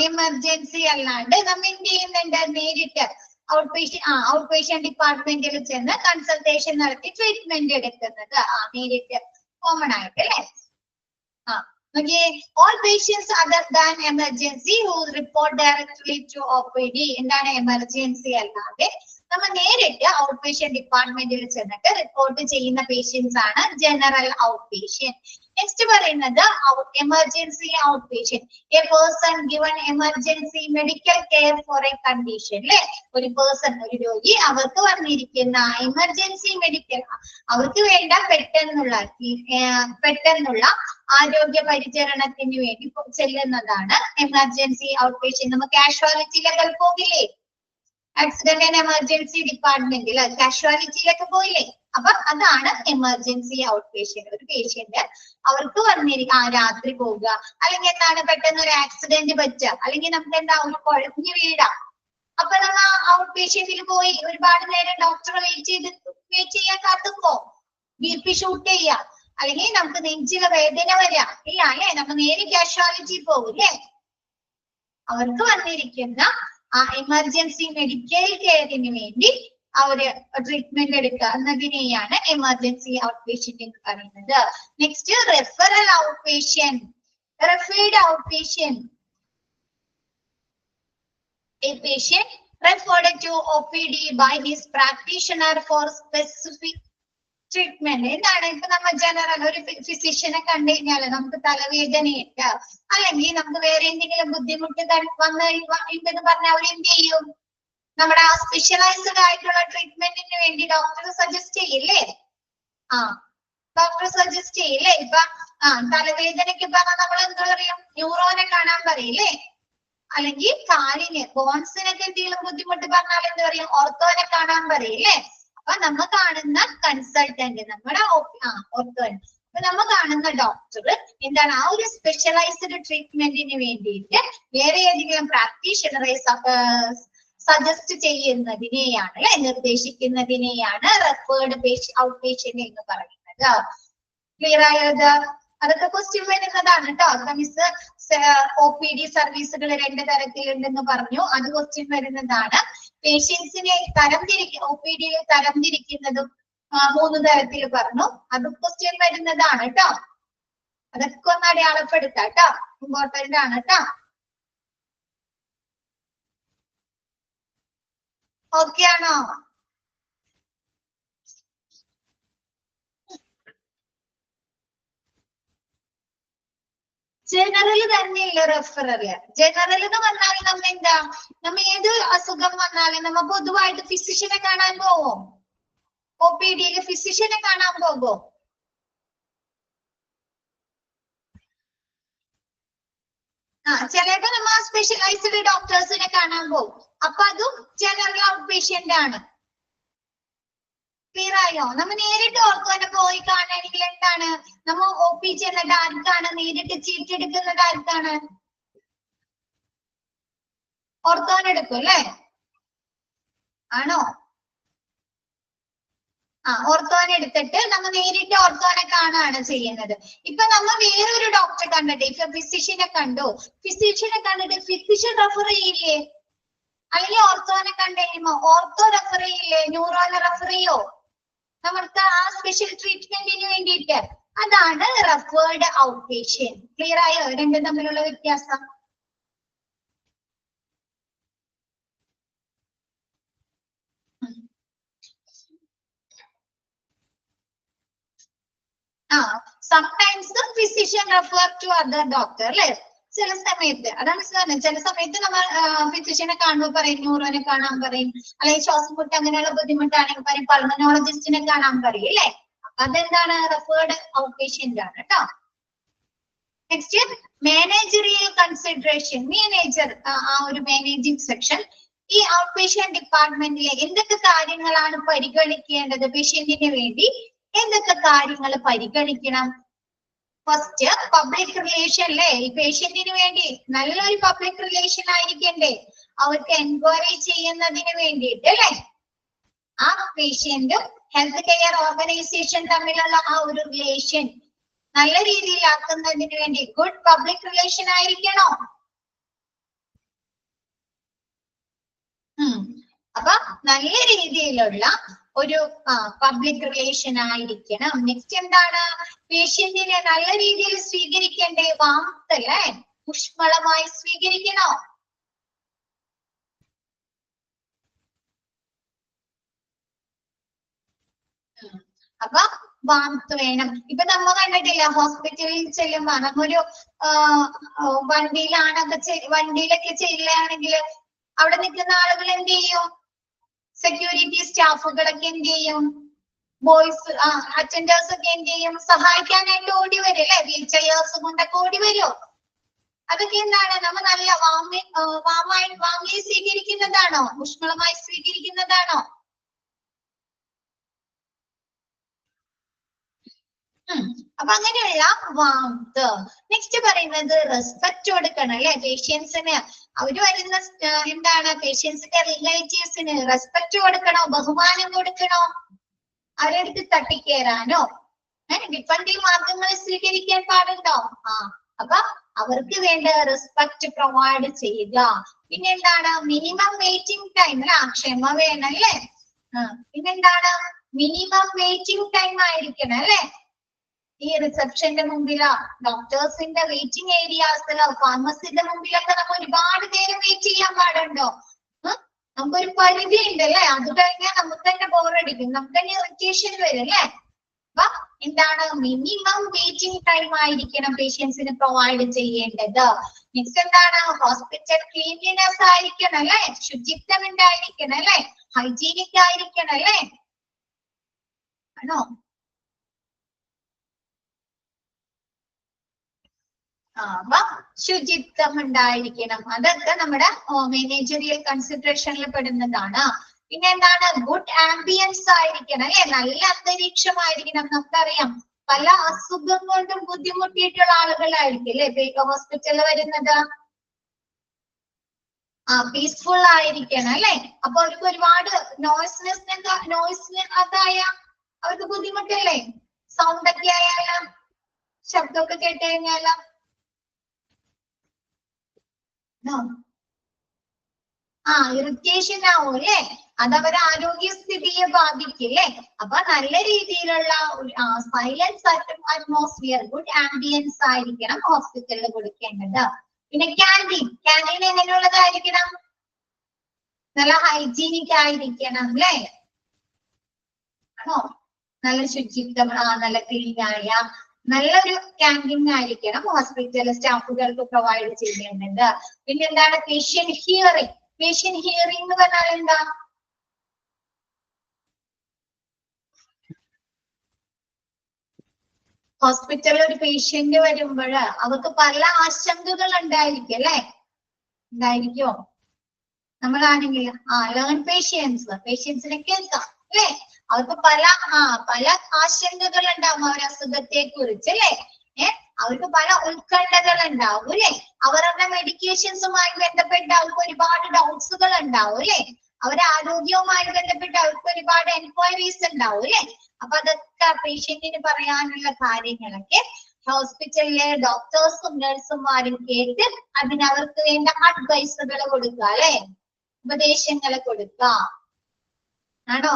എമർജൻസി അല്ലാണ്ട് നമ്മൾ എന്ത് ചെയ്യുന്നുണ്ട്? നേരിട്ട് ഔട്ട് പേഷ്യന്റ് ഡിപ്പാർട്ട്മെന്റിൽ ചെന്ന് കൺസൾട്ടേഷൻ നടത്തി ട്രീറ്റ്മെന്റ് എടുക്കുന്നത് നേരിട്ട് കോമൺ ആയിട്ട് അല്ലെ. all patients other than emergency who report directly to OPD. എന്താണ് എമർജൻസി അല്ലാതെ നമ്മൾ നേരിട്ട് ഔട്ട് പേഷ്യന്റ് ഡിപ്പാർട്ട്മെന്റിൽ ചെന്നിട്ട് റിപ്പോർട്ട് ചെയ്യുന്ന പേഷ്യൻസ് ആണ് ജനറൽ ഔട്ട് പേഷ്യന്റ്. നെക്സ്റ്റ് പറയുന്നത് emergency out patient. A person given emergency medical care for A condition അല്ലെ. ഒരു പേഴ്സൺ, ഒരു രോഗി, അവർക്ക് വന്നിരിക്കുന്ന എമർജൻസി മെഡിക്കൽ, അവർക്ക് വേണ്ട പെട്ടെന്നുള്ള ആരോഗ്യ പരിചരണത്തിന് വേണ്ടി ചെല്ലുന്നതാണ് എമർജൻസി ഔട്ട് പേഷ്യന്റ്. നമ്മൾ കാഷ്വാലിറ്റിയിലൊക്കെ പോകില്ലേ? ആക്സിഡന്റ് ആൻഡ് എമർജൻസി ഡിപ്പാർട്ട്മെന്റിൽ കാഷ്വാലിറ്റിയിലൊക്കെ പോയില്ലേ? അപ്പൊ അതാണ് എമർജൻസി ഔട്ട് പേഷ്യന്റ്. ഒരു പേഷ്യന്റ് അവർക്ക് രാത്രി പോവുക, അല്ലെങ്കിൽ എന്താണ് പെട്ടെന്ന് ഒരു ആക്സിഡന്റ് പറ്റുക, അല്ലെങ്കിൽ നമുക്ക് എന്താ ഒരു കുഴഞ്ഞു വീഴാം. അപ്പൊ നമ്മൾ ഔട്ട് പേഷ്യന്റിൽ പോയി ഒരുപാട് നേരം ഡോക്ടറെ വെയിറ്റ് ചെയ്യാൻ കാത്തുമ്പോ BP ഷൂട്ട് ചെയ്യാം, അല്ലെങ്കിൽ നമുക്ക് നെഞ്ചിലെ വേദന വരാം, ഇല്ല അല്ലെ? നമ്മൾ നേരെ കാഷ്വാലിറ്റി പോകൂല്ലേ? അവർക്ക് വന്നിരിക്കുന്ന എമർജൻസി മെഡിക്കൽ കെയറിന് വേണ്ടി അവര് ട്രീറ്റ്മെന്റ് എടുക്കുക എന്നതിനെയാണ് എമർജൻസി ഔട്ട് പേഷ്യന്റ് എന്ന് പറയുന്നത്. Next, referral out patient. Referred out patient. A patient referred to OPD by his practitioner for specific treatment. എന്താണ്? ഇപ്പൊ നമ്മൾ ജനറൽ ഒരു ഫിസിഷ്യനെ കണ്ടു കഴിഞ്ഞാല് നമുക്ക് തലവേദനയുണ്ട്, അല്ലെങ്കിൽ നമുക്ക് വേറെ എന്തെങ്കിലും ബുദ്ധിമുട്ട് ഉണ്ടെന്ന് പറഞ്ഞാൽ അവർ എന്ത് ചെയ്യും? നമ്മുടെ ആ സ്പെഷ്യലൈസ്ഡ് ആയിട്ടുള്ള ട്രീറ്റ്മെന്റിന് വേണ്ടി ഡോക്ടർ സജസ്റ്റ് ചെയ്യില്ലേ? ഡോക്ടർ സജസ്റ്റ് ചെയ്യില്ലേ? ഇപ്പൊ തലവേദനയ്ക്ക് പറഞ്ഞാൽ നമ്മൾ എന്താ പറയും? ന്യൂറോനെ കാണാൻ പറയില്ലേ? അല്ലെങ്കിൽ കാലിന് ബോൺസിനൊക്കെ എന്തെങ്കിലും ബുദ്ധിമുട്ട് പറഞ്ഞാൽ എന്താ പറയും? ഓർത്തോനെ കാണാൻ പറയില്ലേ? അപ്പൊ നമ്മൾ കാണുന്ന കൺസൾട്ടന്റ്, നമ്മുടെ ഓർത്തോൻ, അപ്പൊ നമ്മൾ കാണുന്ന ഡോക്ടർ എന്താണ് ആ ഒരു സ്പെഷ്യലൈസ്ഡ് ട്രീറ്റ്മെന്റിന് വേണ്ടിയിട്ട് വേറെ ഏതെങ്കിലും പ്രാക്ടീഷണറെ സജസ്റ്റ് ചെയ്യുന്നതിനെയാണ് അല്ലെ, നിർദ്ദേശിക്കുന്നതിനെയാണ് റെഫേർഡ് ഔട്ട് പേഷ്യന്റ് എന്ന് പറയുന്നത്. ക്ലിയർ ആയത്? അതൊക്കെ ക്വസ്റ്റ്യൻ വരുന്നതാണ് കേട്ടോ. മിസ് OPD സർവീസുകൾ 2 തരത്തിലുണ്ടെന്ന് പറഞ്ഞു, അത് ക്വസ്റ്റ്യൻ വരുന്നതാണ്. പേഷ്യൻസിനെ OPD തരംതിരിക്കുന്നതും 3 തരത്തിൽ പറഞ്ഞു, അത് ക്വസ്റ്റ്യൻ വരുന്നതാണ് കേട്ടോ. അതൊക്കെ ഒന്ന് അടയാളപ്പെടുത്താം കേട്ടോ, ഇമ്പോർട്ടന്റ് ആണ് കേട്ടോ. ഓക്കെ ആണോ? ജനറൽ തന്നെയല്ല റെഫറല്. ജനറൽ എന്ന് പറഞ്ഞാൽ നമ്മ എന്താ, നമ്മ ഏത് അസുഖം വന്നാലും നമ്മ പൊതുവായിട്ട് ഫിസിഷ്യനെ കാണാൻ പോവും. OPDയിൽ ഫിസിഷ്യനെ കാണാൻ പോകും. ചിലപ്പോ നമ്മ സ്പെഷ്യലൈസ്ഡ് ഡോക്ടേഴ്സിനെ കാണാൻ പോകും. അപ്പൊ അതും ജനറൽ ഔട്ട് പേഷ്യന്റ് ആണ്. ക്ലിയർ ആയോ? നമ്മ നേരിട്ട് ഓർത്തോനെ പോയി കാണണമെങ്കിൽ എന്താണ്, നമ്മ OP ചെന്നിട്ട് ആർക്കാണ് നേരിട്ട് ചീട്ട് എടുക്കുന്നത്? ആർക്കാണ്? ഓർത്തോനെടുക്കും അല്ലേ? ആണോ? ഓർത്തോനെ എടുത്തിട്ട് നമ്മൾ നേരിട്ട് ഓർത്തോനെ കാണുകയാണ് ചെയ്യുന്നത്. ഇപ്പൊ നമ്മൾ വേറൊരു ഡോക്ടറെ കണ്ടിട്ട് ഇപ്പൊ ഫിസിഷ്യനെ കണ്ടു, ഫിസിഷ്യനെ കണ്ടിട്ട് ഫിസിഷ്യൻ റെഫർ ചെയ്യില്ലേ? അല്ലെങ്കിൽ ഓർത്തോനെ കണ്ടു കഴിയുമ്പോ ഓർത്തോ റെഫർ ചെയ്യില്ലേ? ന്യൂറോനെ റെഫർ ചെയ്യോ? നമ്മൾക്ക് ആ സ്പെഷ്യൽ ട്രീറ്റ്മെന്റിന് വേണ്ടിയിട്ട്. അതാണ് റെഫേർഡ് ഔട്ട് പേഷ്യന്റ്. ക്ലിയർ ആയോ രണ്ടും തമ്മിലുള്ള വ്യത്യാസം? sometimes the physician refer to other doctor അല്ലെ? ചില സമയത്ത് അതാണ് സാറിന്, ചില സമയത്ത് നമ്മൾ ഫിസിഷ്യനെ കാണുമ്പോൾ പറയും ന്യൂറോനെ കാണാൻ പറയും, അല്ലെങ്കിൽ ശ്വാസം മുട്ട് അങ്ങനെയുള്ള ബുദ്ധിമുട്ടാണെങ്കിൽ പറയും പൾമനോളജിസ്റ്റിനെ കാണാൻ പറയും അല്ലെ? അതെന്താണ്? റെഫേർഡ് ഔട്ട് പേഷ്യന്റ് ആണ് കേട്ടോ. Next managerial consideration. മാനേജർ ആ ഒരു മാനേജിംഗ് സെക്ഷൻ. ഈ ഔട്ട് പേഷ്യന്റ് ഡിപ്പാർട്ട്മെന്റിലെ എന്തൊക്കെ കാര്യങ്ങളാണ് പരിഗണിക്കേണ്ടത്? പേഷ്യന്റിന് വേണ്ടി എന്തൊക്കെ കാര്യങ്ങൾ പരിഗണിക്കണം? ഫസ്റ്റ് പബ്ലിക് റിലേഷൻ അല്ലേ? ഈ പേഷ്യന്റിന് വേണ്ടി നല്ലൊരു പബ്ലിക് റിലേഷൻ ആയിരിക്കണ്ടേ അവർക്ക് എൻക്വയറി ചെയ്യുന്നതിന് വേണ്ടിയിട്ട് അല്ലെ? ആ പേഷ്യന്റും ഹെൽത്ത് കെയർ ഓർഗനൈസേഷൻ തമ്മിലുള്ള ആ ഒരു റിലേഷൻ നല്ല രീതിയിലാക്കുന്നതിന് വേണ്ടി ഗുഡ് പബ്ലിക് റിലേഷൻ ആയിരിക്കണോ? അപ്പൊ നല്ല രീതിയിലുള്ള ഒരു പബ്ലിക് റിലേഷൻ ആയിരിക്കണം. നെക്സ്റ്റ് എന്താണ്? പേഷ്യന്റിനെ നല്ല രീതിയിൽ സ്വീകരിക്കേണ്ടേ? വാർത്ത അല്ലേ? ഊഷ്മളമായി സ്വീകരിക്കണോ? അപ്പൊ വാർത്ത വേണം. ഇപ്പൊ നമ്മ കണ്ടിട്ടില്ല ഹോസ്പിറ്റലിൽ ചെല്ലുമ്പോ നമ്മൊരു വണ്ടിയിലൊക്കെ ചെല്ലുകയാണെങ്കിൽ അവിടെ നിൽക്കുന്ന ആളുകൾ എന്ത് ചെയ്യും? സെക്യൂരിറ്റി സ്റ്റാഫുകളൊക്കെ എന്ത് ചെയ്യും? ബോയ്സ് അറ്റൻഡേഴ്സ് ഒക്കെ എന്ത് ചെയ്യും? സഹായിക്കാനായിട്ട് ഓടി വരും അല്ലെ? വീൽ ചെയേഴ്സ് കൊണ്ടൊക്കെ ഓടി വരുമോ? അതൊക്കെ എന്താണ്? നമ്മൾ നല്ല വാങ്ങി സ്വീകരിക്കുന്നതാണോ? ഊഷ്മളമായി സ്വീകരിക്കുന്നതാണോ? അപ്പൊ അങ്ങനെയുള്ള വാർത്ത. നെക്സ്റ്റ് പറയുന്നത് റെസ്പെക്ട് കൊടുക്കണം അല്ലെ? പേഷ്യൻസിന് അവര് വരുന്ന എന്താണ്? പേഷ്യൻസിന്റെ റിലേറ്റീവ്സിന് റെസ്പെക്ട് കൊടുക്കണോ? ബഹുമാനം കൊടുക്കണോ? അവരെടുത്ത് തട്ടിക്കേറാനോ ഡിഫൻഡി മാർഗങ്ങൾ സ്വീകരിക്കാൻ പാടുണ്ടോ? അപ്പൊ അവർക്ക് വേണ്ട റെസ്പെക്ട് പ്രൊവൈഡ് ചെയ്യുക. പിന്നെന്താണ്? മിനിമം വെയിറ്റിംഗ് ടൈം അല്ലെ? ക്ഷമ വേണം അല്ലെ? പിന്നെന്താണ്? മിനിമം വെയിറ്റിംഗ് ടൈം ആയിരിക്കണം അല്ലെ? ഈ റിസപ്ഷന്റെ മുമ്പിലോ ഡോക്ടേഴ്സിന്റെ വെയിറ്റിംഗ് ഏരിയാസിലോ ഫാർമസിന്റെ മുമ്പിലൊക്കെ നമ്മൾ ഒരുപാട് നേരം വെയിറ്റ് ചെയ്യാൻ പാടുണ്ടോ? നമുക്കൊരു പരിധി ഉണ്ട് അല്ലെ? അത് കഴിഞ്ഞാൽ നമുക്ക് തന്നെ ബോറടിക്കും, നമുക്ക് തന്നെ ഇറിറ്റേഷൻ വരും അല്ലെ? അപ്പൊ എന്താണ്? മിനിമം വെയിറ്റിംഗ് ടൈം ആയിരിക്കണം പേഷ്യൻസിന് പ്രൊവൈഡ് ചെയ്യേണ്ടത്. നെക്സ്റ്റ് എന്താണ്? ഹോസ്പിറ്റൽ ക്ലീൻലിനെസ് ആയിരിക്കണം അല്ലെ? ശുചിത്വം ഉണ്ടായിരിക്കണം അല്ലെ? ഹൈജീനിക് ആയിരിക്കണം അല്ലെ? ആണോ? അപ്പൊ ശുചിത്വം ഉണ്ടായിരിക്കണം. അതൊക്കെ നമ്മുടെ മാനേജറിയൽ കൺസിഡറേഷനിൽ പെടുന്നതാണ്. പിന്നെ എന്താണ്? ഗുഡ് ആംബിയൻസ് ആയിരിക്കണം അല്ലെ? നല്ല അന്തരീക്ഷമായിരിക്കണം. നമുക്കറിയാം പല അസുഖം കൊണ്ടും ബുദ്ധിമുട്ടിയിട്ടുള്ള ആളുകളായിരിക്കും അല്ലെ ഹോസ്പിറ്റലിൽ വരുന്നത്. പീസ്ഫുൾ ആയിരിക്കണം അല്ലെ? അപ്പൊ അവർക്ക് ഒരുപാട് നോയ്സിനകത്തായ അവർക്ക് ബുദ്ധിമുട്ടല്ലേ? സൗണ്ട് ഒക്കെ ആയാലും ശബ്ദമൊക്കെ കേട്ട് കഴിഞ്ഞാലോ ഇറിറ്റേഷൻ ആവും അല്ലെ? അത് അവരുടെ ആരോഗ്യസ്ഥിതിയെ ബാധിക്കില്ലേ? അപ്പൊ നല്ല രീതിയിലുള്ള സൈലൻസ് അറ്റ്മോസ്ഫിയർ, ഗുഡ് ആംബിയൻസ് ആയിരിക്കണം ഹോസ്പിറ്റലിൽ കൊടുക്കേണ്ടത്. പിന്നെ ക്യാൻറ്റീൻ എങ്ങനെയുള്ളതായിരിക്കണം? നല്ല ഹൈജീനിക് ആയിരിക്കണം അല്ലെ? ആണോ? നല്ല ശുചിത്വം, നല്ല ക്ലീൻ ആയ നല്ലൊരു ക്യാൻറ്റീൻ ആയിരിക്കണം ഹോസ്പിറ്റൽ സ്റ്റാഫുകൾക്ക് പ്രൊവൈഡ് ചെയ്യേണ്ടത്. പിന്നെ എന്താണ്? Patient hearing. പേഷ്യന്റ് ഹിയറിംഗ് എന്ന് പറഞ്ഞാൽ എന്താ? ഹോസ്പിറ്റലിൽ ഒരു പേഷ്യന്റ് വരുമ്പോൾ അവർക്ക് പല ആശങ്കകൾ ഉണ്ടായിരിക്കും അല്ലെ? ഉണ്ടായിരിക്കോ? നമ്മളാണെങ്കിൽ ലേൺ പേഷ്യൻസിനെ കേൾക്കാം അല്ലെ? അവർക്ക് പല ആശങ്കകൾ ഉണ്ടാവും അവരുടെ അസുഖത്തെ കുറിച്ച് അല്ലെ? അവർക്ക് പല ഉത്കണ്ഠകൾ ഉണ്ടാവും അല്ലെ? അവരുടെ മെഡിക്കേഷൻസുമായി ബന്ധപ്പെട്ട് അവർക്ക് ഒരുപാട് ഡൗട്ട്സുകൾ ഉണ്ടാവും അല്ലെ? അവരുടെ ആരോഗ്യവുമായി ബന്ധപ്പെട്ട് അവർക്ക് ഒരുപാട് എൻക്വയറീസ് ഉണ്ടാവും അല്ലെ. അപ്പൊ അതൊക്കെ പേഷ്യന്റിന് പറയാനുള്ള കാര്യങ്ങളൊക്കെ ഹോസ്പിറ്റലിലെ ഡോക്ടേഴ്സും നഴ്സുമാരും കേട്ട് അതിനവർക്ക് വേണ്ട അഡ്വൈസുകൾ കൊടുക്കുക അല്ലെ, ഉപദേശങ്ങൾ കൊടുക്കുക. ആണോ?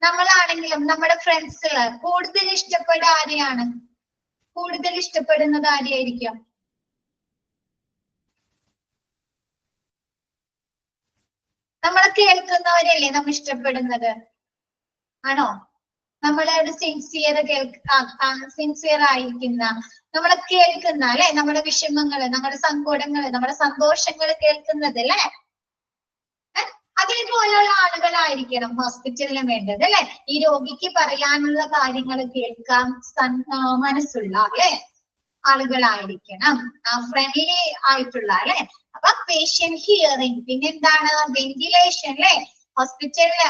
നമ്മളാണെങ്കിലും നമ്മുടെ ഫ്രണ്ട്സില് കൂടുതൽ ഇഷ്ടപ്പെടുക ആരെയാണ്? കൂടുതൽ ഇഷ്ടപ്പെടുന്നത് ആരെയായിരിക്കും? നമ്മളെ കേൾക്കുന്നവരല്ലേ നമ്മൾ ഇഷ്ടപ്പെടുന്നത്? ആണോ? നമ്മളോട് സിൻസിയർ ആയിരിക്കുന്ന, നമ്മളെ കേൾക്കുന്ന അല്ലെ, നമ്മുടെ വിഷമങ്ങള്, നമ്മുടെ സങ്കടങ്ങള്, നമ്മുടെ സന്തോഷങ്ങള് കേൾക്കുന്നത് അല്ലെ. അതേപോലെയുള്ള ആളുകളായിരിക്കണം ഹോസ്പിറ്റലിന് വേണ്ടത് അല്ലെ. ഈ രോഗിക്ക് പറയാനുള്ള കാര്യങ്ങൾ കേൾക്കാൻ മനസ്സുള്ള അല്ലെ ആളുകളായിരിക്കണം, ഫ്രണ്ട്ലി ആയിട്ടുള്ള അല്ലെ. അപ്പൊ പേഷ്യന്റ് ഹിയറിംഗ്, പിന്നെന്താണ് വെന്റിലേഷൻ അല്ലെ. ഹോസ്പിറ്റലില്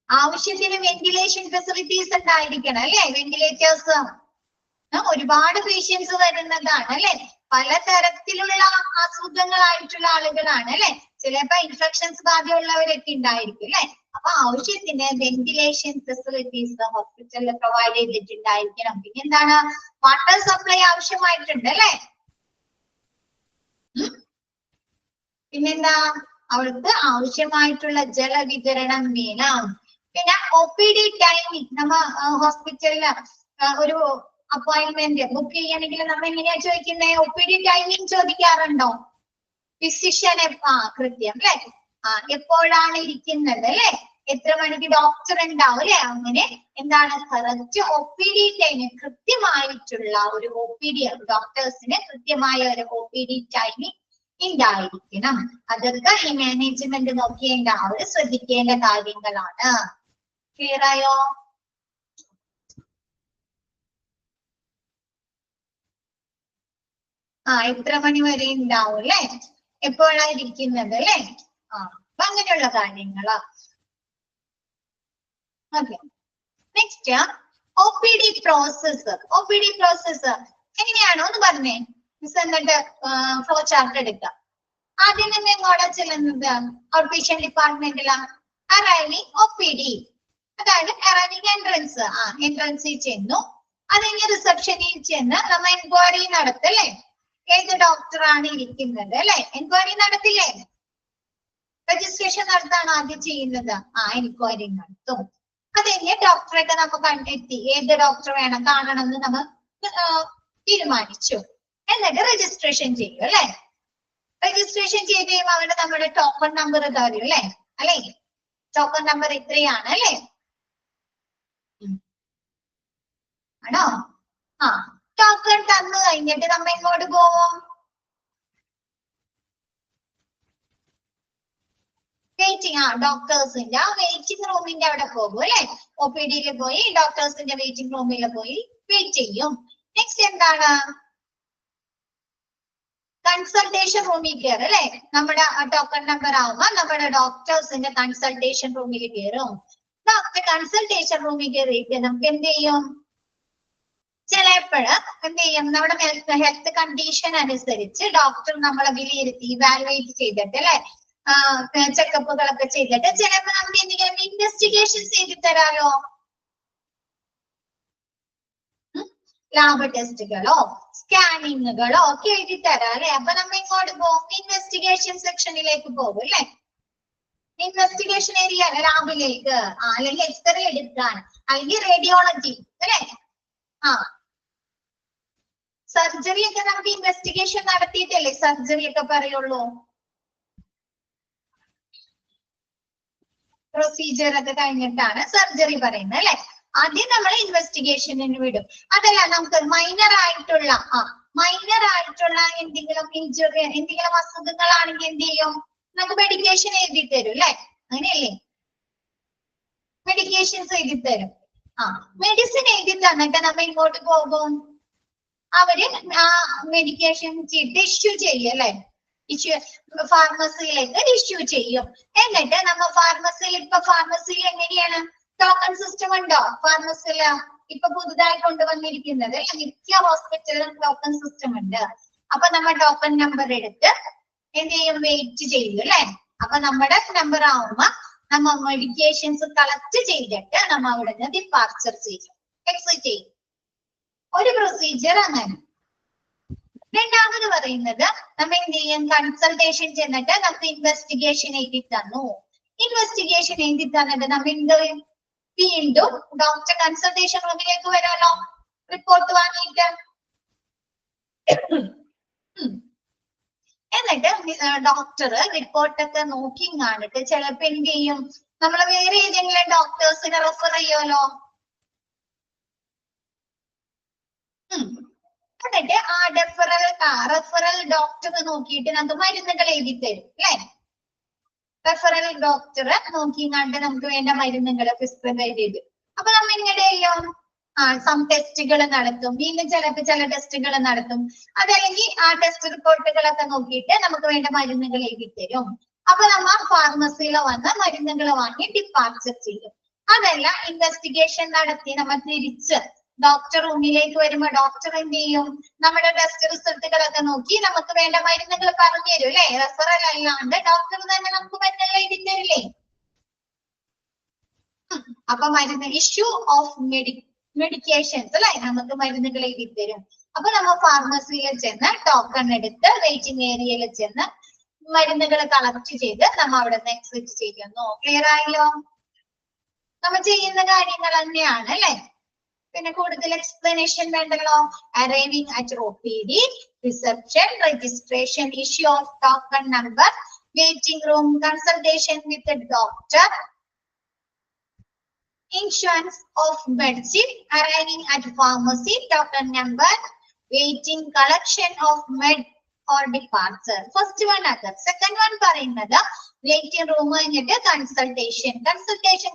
ആവശ്യത്തിന് വെന്റിലേഷൻ ഫെസിലിറ്റീസ് ഉണ്ടായിരിക്കണം അല്ലെ, വെന്റിലേറ്റേഴ്സ്. ഒരുപാട് പേഷ്യൻസ് വരുന്നതാണ് അല്ലെ, പലതരത്തിലുള്ള അസുഖങ്ങളായിട്ടുള്ള ആളുകളാണ് അല്ലെ, ചിലപ്പോ ഇൻഫെക്ഷൻസ് ബാധയുള്ളവരൊക്കെ ഉണ്ടായിരിക്കും അല്ലെ. അപ്പൊ ആവശ്യത്തിന് വെന്റിലേഷൻ ഫെസിലിറ്റീസ് ഹോസ്പിറ്റലിൽ പ്രൊവൈഡ് ചെയ്തിട്ടുണ്ടായിരിക്കണം. പിന്നെന്താണ് വാട്ടർ സപ്ലൈ ആവശ്യമായിട്ടുണ്ട് അല്ലെ. പിന്നെന്താ അവർക്ക് ആവശ്യമായിട്ടുള്ള ജലവിതരണം വേണം. പിന്നെ OPD ടൈമിംഗ്, നമ്മ ഹോസ്പിറ്റലില് ഒരു അപ്പോയിന്റ്മെന്റ് ബുക്ക് ചെയ്യണമെങ്കിൽ നമ്മൾ എങ്ങനെയാ ചോദിക്കുന്നത്? OPD timing ചോദിക്കാറുണ്ടോ? ഫിസിഷ്യനെ കൃത്യം അല്ലെ, എപ്പോഴാണ് ഇരിക്കുന്നത് അല്ലെ, എത്ര മണിക്ക് ഡോക്ടർ ഉണ്ടാവും അല്ലെ. അങ്ങനെ എന്താണ് കറക്റ്റ് OPD ടൈം, കൃത്യമായിട്ടുള്ള ഒരു OPD, ഡോക്ടേഴ്സിന് കൃത്യമായ ഒരു OPD ടൈമിംഗ് ഉണ്ടായിരിക്കണം. അതൊക്കെ ഈ മാനേജ്മെന്റ് നോക്കേണ്ട, അവര് ശ്രദ്ധിക്കേണ്ട കാര്യങ്ങളാണ്. ക്ലിയർ ആയോ? എത്ര മണി വരെ ഉണ്ടാവും അല്ലെ, എപ്പോഴാണ് ഇരിക്കുന്നത് അല്ലെ. അപ്പൊ അങ്ങനെയുള്ള കാര്യങ്ങളാ. Okay, next OPD process. OPD process എങ്ങനെയാണോ എന്ന് പറഞ്ഞേ മിസ്. എന്നിട്ട് ഫ്ലോ ചാർട്ട് എടുക്കാം. ആദ്യം തന്നെ എങ്ങോട്ടാ ചെല്ലുന്നത്? ഔട്ട് പേഷ്യന്റ് ഡിപ്പാർട്ട്മെന്റിലാണ്. അറൈവിംഗ് OPD, അതായത് അറൈവിംഗ് എൻട്രൻസ്. എൻട്രൻസിൽ ചെന്നു, അത് കഴിഞ്ഞ് റിസപ്ഷനിൽ ചെന്ന് നമ്മ എൻക്വയറി നടത്തല്ലേ, ഏത് ഡോക്ടറാണ് ഇരിക്കുന്നത് അല്ലെ. എൻക്വയറി നടത്തില്ലേ? രജിസ്ട്രേഷൻ നടത്താണ് ആദ്യം ചെയ്യുന്നത്. എൻക്വയറി നടത്തും. അത് കഴിഞ്ഞ് ഡോക്ടറൊക്കെ നമ്മൾ കണ്ടെത്തി, ഏത് ഡോക്ടർ വേണം കാണണം എന്ന് നമ്മൾ തീരുമാനിച്ചു. എന്നിട്ട് രജിസ്ട്രേഷൻ ചെയ്യും അല്ലെ. രജിസ്ട്രേഷൻ ചെയ്ത് കഴിയുമ്പോൾ അവിടെ നമ്മുടെ ടോക്കൺ നമ്പർ തരും അല്ലെ. അല്ലെ, ടോക്കൺ നമ്പർ ഇത്രയാണ് അല്ലെ. ആണോ? ടോക്കൺ തന്നു കഴിഞ്ഞിട്ട് നമ്മ എങ്ങോട്ട് പോവും? വെയിറ്റിംഗ്, ഡോക്ടേഴ്സിന്റെ വെയിറ്റിംഗ് റൂമിന്റെ അവിടെ പോകും അല്ലെ. OPD പോയി ഡോക്ടേഴ്സിന്റെ വെയിറ്റിംഗ് റൂമിൽ പോയി വെയിറ്റ് ചെയ്യും. നെക്സ്റ്റ് എന്താണ്? കൺസൾട്ടേഷൻ റൂമിൽ കയറും അല്ലെ. നമ്മുടെ ടോക്കൺ നമ്പർ ആവുമ്പോ നമ്മുടെ ഡോക്ടേഴ്സിന്റെ കൺസൾട്ടേഷൻ റൂമിൽ കയറും. ഡോക്ടർ കൺസൾട്ടേഷൻ റൂമിൽ കയറിയിട്ട് നമുക്ക് എന്ത് ചെയ്യും? ചിലപ്പോഴ് എന്ത് ചെയ്യും, നമ്മുടെ ഹെൽത്ത് കണ്ടീഷൻ അനുസരിച്ച് ഡോക്ടർ നമ്മളെ വിലയിരുത്തി ഇവാലുവേറ്റ് ചെയ്തിട്ട് അല്ലെ, ചെക്കപ്പുകളൊക്കെ ചെയ്തിട്ട് ചിലപ്പോ നമുക്ക് എന്തെങ്കിലും ഇൻവെസ്റ്റിഗേഷൻ ചെയ്ത് തരാലോ. ലാബ് ടെസ്റ്റുകളോ സ്കാനിങ്ങുകളോ ഒക്കെ എഴുതി തരാം അല്ലെ. അപ്പൊ നമ്മ ഇങ്ങോട്ട് പോകും, ഇൻവെസ്റ്റിഗേഷൻ സെക്ഷനിലേക്ക് പോകും അല്ലെ. ഇൻവെസ്റ്റിഗേഷൻ ഏരിയ ലാബിലേക്ക്, അല്ലെങ്കിൽ എക്സ്റേ എടുക്കാൻ, അല്ലെങ്കിൽ റേഡിയോളജി അല്ലെ. സർജറി ഒക്കെ നമുക്ക് ഇൻവെസ്റ്റിഗേഷൻ നടത്തിയിട്ടല്ലേ സർജറി ഒക്കെ പറയുള്ളൂ. പ്രൊസീജിയർ ഒക്കെ കഴിഞ്ഞിട്ടാണ് സർജറി പറയുന്നത് അല്ലെ. ആദ്യം നമ്മൾ ഇൻവെസ്റ്റിഗേഷനിന് വിടും. അതല്ല, നമുക്ക് മൈനർ ആയിട്ടുള്ള എന്തെങ്കിലും ഇഞ്ചുറി, എന്തെങ്കിലും അസുഖങ്ങളാണെങ്കിൽ എന്ത് ചെയ്യും? നമുക്ക് മെഡിക്കേഷൻ എഴുതി തരും അല്ലെ. അങ്ങനെയല്ലേ, മെഡിക്കേഷൻസ് എഴുതി തരും. മെഡിസിൻ എഴുതി തന്നിട്ട് നമ്മ ഇങ്ങോട്ട് പോകും, അവര് മെഡിക്കേഷൻ ഇഷ്യൂ ചെയ്യും അല്ലെ. ഫാർമസിയിലേക്ക് ഇഷ്യൂ ചെയ്യും. എന്നിട്ട് നമ്മ ഫാർമസിയിൽ എങ്ങനെയാണ്? ടോക്കൺ സിസ്റ്റം ഉണ്ടോ ഫാർമസിയില്? ഇപ്പൊ പുതുതായി കൊണ്ടുവന്നിരിക്കുന്നത് മിക്ക ഹോസ്പിറ്റലിലും ടോക്കൺ സിസ്റ്റം ഉണ്ട്. അപ്പൊ നമ്മ ടോക്കൺ നമ്പർ എടുത്ത് എന്ത് ചെയ്യും? വെയിറ്റ് ചെയ്യും അല്ലെ. അപ്പൊ നമ്മുടെ നമ്പർ ആവുമ്പോ നമ്മ മെഡിക്കേഷൻസ് കളക്ട് ചെയ്തിട്ട് നമ്മ അവിടെ നിന്ന് ഡിപ്പാർച്ചർ ചെയ്യും, എക്സിറ്റ് ചെയ്യും. ഒരു പ്രൊസീജിയർ അങ്ങനെ. രണ്ടാമത് പറയുന്നത് നമ്മ എന്ത് ചെയ്യും, കൺസൾട്ടേഷൻ ചെന്നിട്ട് നമുക്ക് ഇൻവെസ്റ്റിഗേഷൻ എഴുതി തന്നു. ഇൻവെസ്റ്റിഗേഷൻ എഴുതി തന്നിട്ട് നമ്മ എന്ത് ചെയ്യും, വീണ്ടും ഡോക്ടർ കൺസൾട്ടേഷൻ റൂമിലേക്ക് വരാമല്ലോ റിപ്പോർട്ട് വാങ്ങിയിട്ട്. എന്നിട്ട് ഡോക്ടർ റിപ്പോർട്ടൊക്കെ നോക്കി കാണിട്ട് ചിലപ്പോ എന്ത് ചെയ്യും, നമ്മളെ വേറെ ഏതെങ്കിലും ഡോക്ടേഴ്സിനെ റെഫർ ചെയ്യുമല്ലോ. എന്നിട്ട് ആ റെഫറൽ ഡോക്ടർ നോക്കിയിട്ട് നമുക്ക് മരുന്നുകൾ എഴുതി തരും അല്ലെ. റെഫറൽ ഡോക്ടർ നോക്കി കണ്ട് നമുക്ക് വേണ്ട മരുന്നുകൾ പ്രിസ്ക്രൈബ് ചെയ്ത്. അപ്പൊ നമ്മ ഇങ്ങനെ ചെയ്യും, സം ടെസ്റ്റുകൾ നടത്തും, വീണ്ടും ചിലപ്പോൾ ചില ടെസ്റ്റുകൾ നടത്തും. അതല്ലെങ്കിൽ ആ ടെസ്റ്റ് റിപ്പോർട്ടുകളൊക്കെ നോക്കിയിട്ട് നമുക്ക് വേണ്ട മരുന്നുകൾ എഴുതി തരും. അപ്പൊ നമ്മ ഫാർമസിയിൽ വന്ന് മരുന്നുകൾ വാങ്ങി ഡിപ്പാർച്ചർ ചെയ്യും. അതല്ല ഇൻവെസ്റ്റിഗേഷൻ നടത്തി നമ്മ തിരിച്ച് ഡോക്ടർ റൂമിലേക്ക് വരുമ്പോ ഡോക്ടർ എന്ത് ചെയ്യും, നമ്മുടെ ടെസ്റ്റ് റിസൾട്ടുകളൊക്കെ നോക്കി നമുക്ക് വേണ്ട മരുന്നുകൾ പറഞ്ഞു തരും അല്ലെ. റെഫറൽ അല്ലാണ്ട് ഡോക്ടർ തന്നെ നമുക്ക് മരുന്നുകൾ എഴുതി തരില്ലേ. അപ്പൊ മരുന്ന് ഇഷ്യൂ ഓഫ് മെഡിക്കേഷൻസ് അല്ലെ, നമുക്ക് മരുന്നുകൾ എഴുതി തരും. അപ്പൊ നമ്മ ഫാർമസിയിൽ ചെന്ന് ടോക്കൺ എടുത്ത് വെയിറ്റിംഗ് ഏരിയയിൽ ചെന്ന് മരുന്നുകൾ കളക്ട് ചെയ്ത് നമ്മ അവിടെ നിന്ന് എക്സിറ്റ് ചെയ്യുന്നു. ക്ലിയർ ആയല്ലോ? നമ്മ ചെയ്യുന്ന കാര്യങ്ങൾ തന്നെയാണ് അല്ലെ. പിന്നെ കൂടുതൽ എക്സ്പ്ലനേഷൻ വേണ്ടല്ലോ. Arriving at OPD, reception, registration, issue of token number, waiting room, consultation with doctor, insurance of medicine, arriving at pharmacy, token number, waiting collection of med or departure. First one അത്. Second one പറയുന്നത് waiting room കഴിഞ്ഞിട്ട് consultation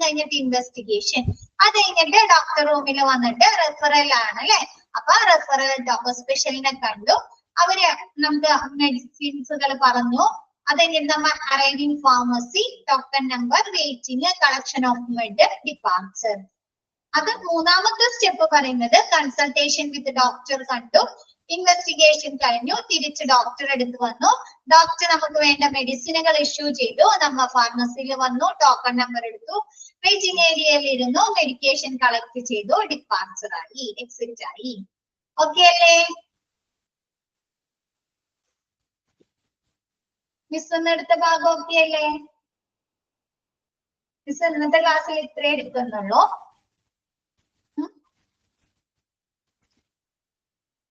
കഴിഞ്ഞിട്ട് investigation, അത് കഴിഞ്ഞിട്ട് doctor റൂമിൽ വന്നിട്ട് referral ആണ് അല്ലെ. അപ്പൊ റെഫറൽ ഡോക്ടർ സ്പെഷ്യലിനെ കണ്ടു, അവര് നമുക്ക് മെഡിസിൻസുകൾ പറഞ്ഞു. അത് കഴിഞ്ഞിട്ട് നമ്മ arriving pharmacy, token number, waiting, collection of med, departure. അത് മൂന്നാമത്തെ സ്റ്റെപ്പ് പറയുന്നത് കൺസൾട്ടേഷൻ വിത്ത് ഡോക്ടർ കണ്ടു, ഇൻവെസ്റ്റിഗേഷൻ കഴിഞ്ഞു, തിരിച്ച് ഡോക്ടർ അടുത്ത് വന്നു, ഡോക്ടർ നമുക്ക് വേണ്ട മെഡിസിനുകൾ ഇഷ്യൂ ചെയ്തു, നമ്മ ഫാർമസിയിൽ വന്നു, ടോക്കൺ നമ്പർ എടുത്തു, വെയിറ്റിംഗ് ഏരിയയിൽ ഇരുന്നു, മെഡിക്കേഷൻ കളക്ട് ചെയ്തു, ഡിപ്പാർച്ചർ ആയി, എക്സിറ്റ് ആയി. ഓക്കെ അല്ലേ? മിസ് എടുത്ത ഭാഗം ഓക്കെ അല്ലേ? മിസ് ഇന്നത്തെ ക്ലാസ്സിൽ ഇത്രേ എടുക്കുന്നുള്ളൂ.